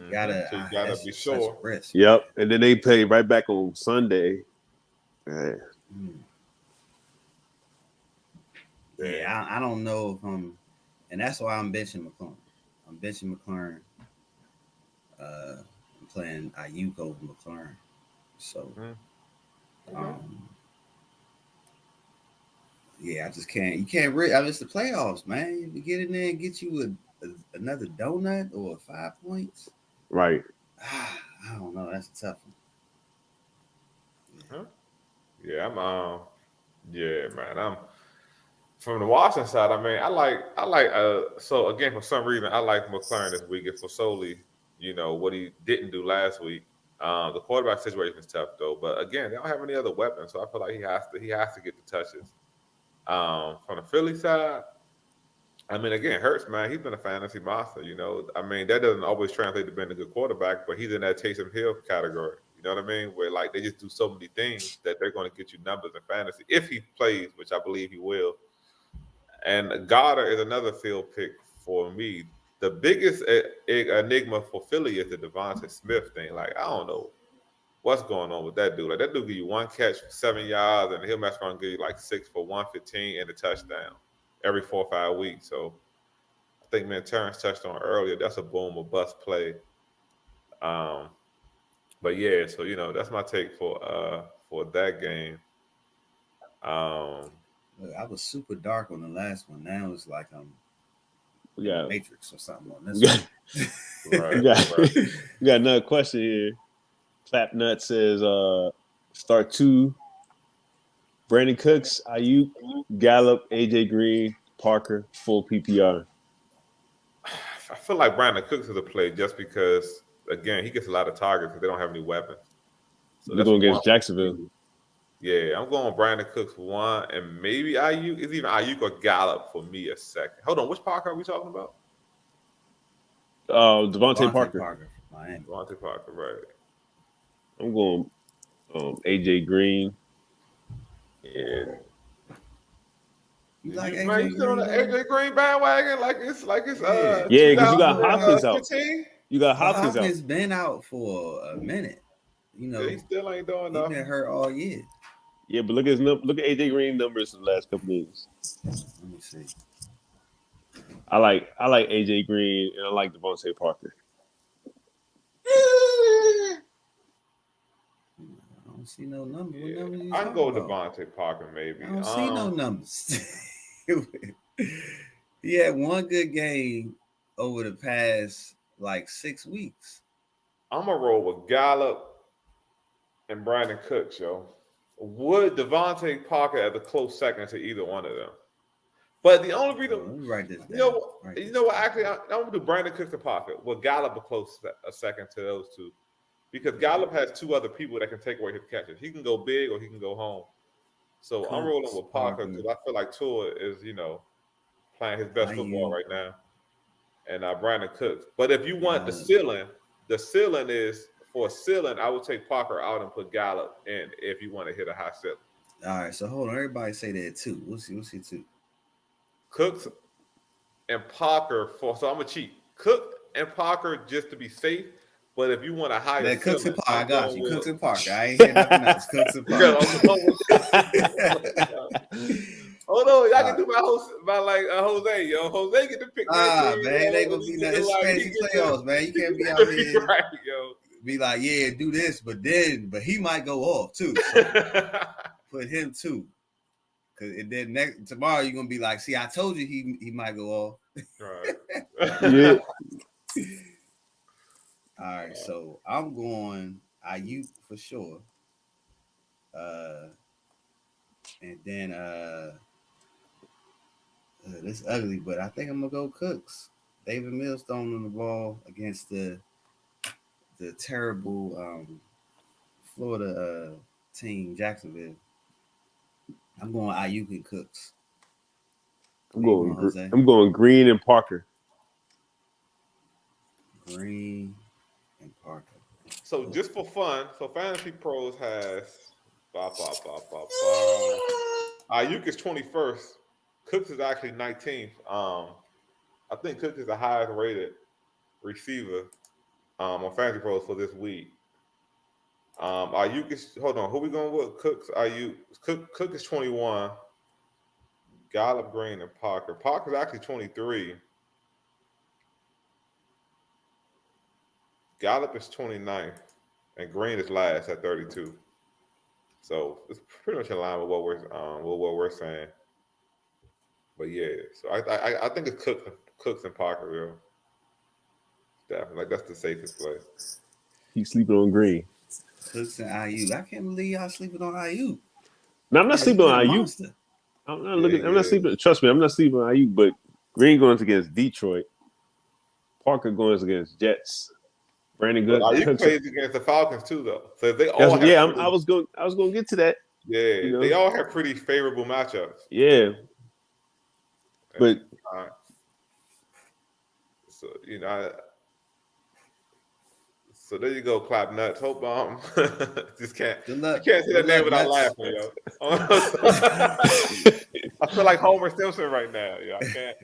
gotta be sure. Risk, yep, man. And then they play right back on Sunday. Yeah, I don't know if and that's why I'm benching McLaurin. I'm benching McLaurin. I'm playing Ayuk over McLaurin. So, yeah, I just can't. You can't really. I mean, it's the playoffs, man. You get in there and get you another donut or 5 points. Right. I don't know. That's a tough one. Yeah, man. I'm from the Washington side. I mean, I like. So again, for some reason, I like McLaurin this week. It's for solely, what he didn't do last week. The quarterback situation is tough though, but again, they don't have any other weapons, so I feel like he has to get the touches. From the Philly side, I mean, again, Hurts, man, he's been a fantasy monster. I mean, that doesn't always translate to being a good quarterback, but he's in that Taysom Hill category. You know what I mean? Where like they just do so many things that they're going to get you numbers in fantasy if he plays, which I believe he will. And Goddard is another field pick for me. The biggest enigma for Philly is the Devontae Smith thing. Like, I don't know what's going on with that dude. Like, that dude give you one catch for 7 yards, and he'll mess around and give you like 6 for 115 and a touchdown every 4 or 5 weeks. So I think, man, Terrence touched on earlier. That's a boom or bust play. But yeah, so that's my take for that game. Look, I was super dark on the last one. Now it's like I'm Matrix or something on this one. Right. We got another question here. Clapnut says, start 2. Brandon Cooks, Ayuk, Gallup, AJ Green, Parker, full PPR. I feel like Brandon Cooks is a play just because, again, he gets a lot of targets because they don't have any weapons. So they're going against Jacksonville. Yeah, I'm going Brandon Cooks 1 and maybe Ayuk. It's even Ayuk or Gallup for me a second. Hold on, which Parker are we talking about? Devontae Parker. Devontae Parker, right. I'm going AJ Green. And you like AJ Green? On the AJ Green bandwagon like it's yeah, because you got Hopkins out. You got Hopkins out. Hopkins been out for a minute. He still ain't doing nothing. He's been hurt all year. Yeah, but look at AJ Green numbers in the last couple games. Let me see. I like AJ Green and I like Devontae Parker. I don't see no number. Yeah. What numbers I can go with Devontae Parker maybe. I don't see no numbers. He had one good game over the past like 6 weeks. I'm gonna roll with Gallup and Brandon Cooks, yo. Would Devontae Parker at the close second to either one of them? But the only reason, let me write this down. You know what? Actually, I'm gonna do Brandon Cooks and Parker. Well, Gallup a close second to those two, because Gallup has 2 other people that can take away his catches. He can go big or he can go home. So I'm rolling with Parker because I feel like Tua is, playing his best football right now, and Brandon Cooks. But if you want the ceiling is. For a ceiling, I would take Parker out and put Gallup in if you want to hit a high ceiling. All right, so hold on. Everybody say that too. We'll see 2. Cooks and Parker so I'm gonna cheat. Cook and Parker just to be safe, But if you want a higher Man, Cooks and ceiling, Parker, I I'm got going you. with- Cooks and Parker. I ain't hear nothing else. Cooks and Because Parker. I'm going with- Hold on, y'all can do my Jose, yo. Jose get to pick that team. Man, they gonna be nothing. It's fantasy playoffs, man. You can't be out here right, yo. be like, yeah, do this, but he might go off too. So put him too. Cause then tomorrow you're gonna be like, see, I told you he might go off. Right. Yeah. All right, so I'm going Ayuk for sure. And then this ugly, but I think I'm gonna go Cooks. David Mills throwing on the ball against the terrible Florida team, Jacksonville. I'm going Ayuk and Cooks. I'm going Green and Parker. Green and Parker. So just for fun, so Fantasy Pros has Ayuk is 21st. Cooks is actually 19th. I think Cooks is the highest rated receiver on Fantasy Pros for this week. Ayuk is hold on, who we going with? Cooks, Ayuk. Cook is 21. Gallup, Green, and Parker. Parker's actually 23. Gallup is 29th, and Green is last at 32. So it's pretty much in line with what we're saying. But yeah, so I think it's Cooks and Parker, real. Definitely, like that's the safest play. He's sleeping on Green. Cooks and Ayuk. I can't believe y'all sleeping on Ayuk. No, I'm not sleeping on Ayuk. Monster. I'm not sleeping. Trust me, I'm not sleeping on Ayuk. But Green going against Detroit. Parker going against Jets. Brandon Good. Ayuk plays against the Falcons too, though. So if they all I was going to get to that. Yeah, they all have pretty favorable matchups. Yeah, but so so there you go, clap nuts. Hope just can't say that name without laughing, yo. I feel like Homer Simpson right now. Yo. I can't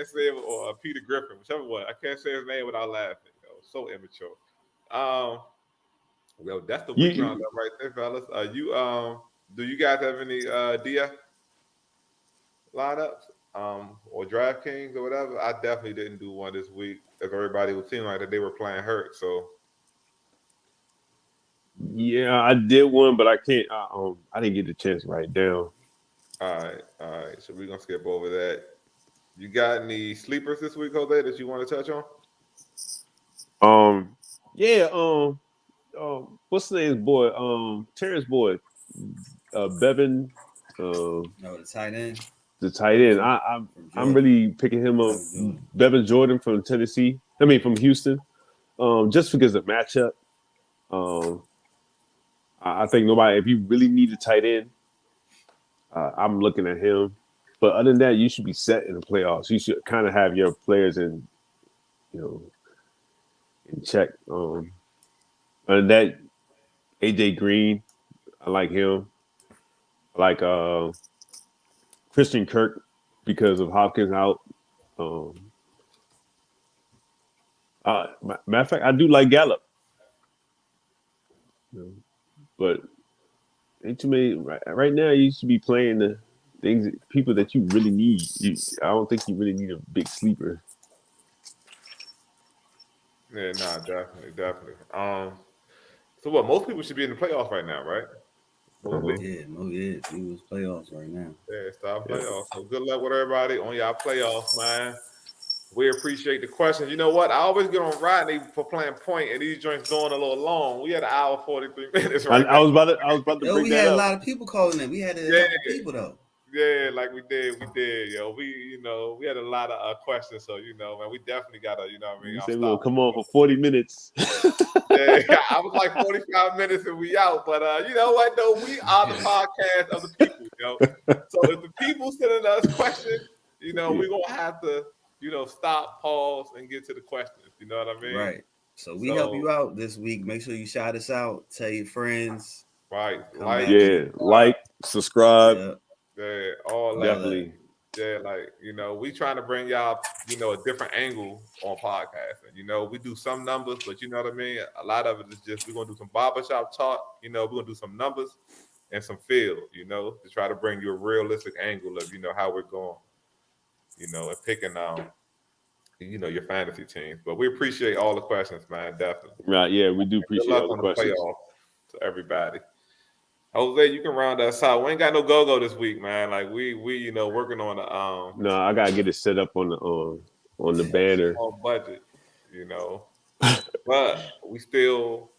say it, or Peter Griffin, whichever one. I can't say his name without laughing. Yo. So immature. Well, that's the week roundup right there, fellas. Do you guys have any DF lineups or DraftKings or whatever? I definitely didn't do one this week, as everybody would seem like that they were playing hurt. So yeah, I did one, but I can't. I didn't get the chance to write it down. All right. So we're gonna skip over that. You got any sleepers this week, Jose, that you want to touch on? What's the name, boy? Terrence boy, Bevan. The tight end. The tight end. I'm really picking him up. Bevan Jordan from Tennessee. From Houston. Just because of the matchup. I think if you really need a tight end, I'm looking at him. But other than that, you should be set in the playoffs. You should kind of have your players in check. Other than that, AJ Green, I like him. I like Christian Kirk because of Hopkins out. Matter of fact, I do like Gallup. But ain't too many right now. You should be playing the people that you really need. I don't think you really need a big sleeper. Yeah, definitely. So what? Most people should be in the playoffs right now, right? Yeah, Eagles playoffs right now. Yeah, start playoffs. So good luck with everybody on y'all playoffs, man. We appreciate the questions. You know what? I always get on Rodney for playing point, and these joints going a little long. We had an hour 43 minutes. Right I was about to bring we that had up. a lot of people calling in. We had a lot of people though. Yeah, like we did, yo. We had a lot of questions, so man, we definitely gotta, You said we're gonna come on for 40 minutes. Yeah, I was like 45 minutes and we out, but you know what? Though we are the podcast of the people, yo. So if the people sending us questions, we're gonna have to, stop, pause, and get to the questions. You know what I mean? Right. So we help you out this week. Make sure you shout us out. Tell your friends. Right. Like, subscribe. Yeah, all definitely. Yeah, like, you know, we trying to bring y'all, you know, a different angle on podcasting. You know, we do some numbers, but you know what I mean? A lot of it is just we're gonna do some barbershop talk, you know, we're gonna do some numbers and some feel, you know, to try to bring you a realistic angle of, you know, how we're going, you know, and picking you know, your fantasy teams. But we appreciate all the questions, man, definitely. Right, yeah, we do appreciate Good luck all the on questions. the playoff to everybody. Jose, you can round us out. We ain't got no go-go this week, man. Like we you know, working on the No, I gotta get it set up on the banner. On budget, you know. But we still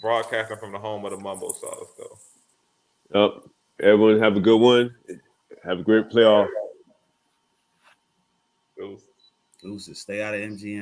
broadcasting from the home of the Mumbo Sauce, though. Everyone have a good one. Have a great playoff. Deuces. Stay out of MGM.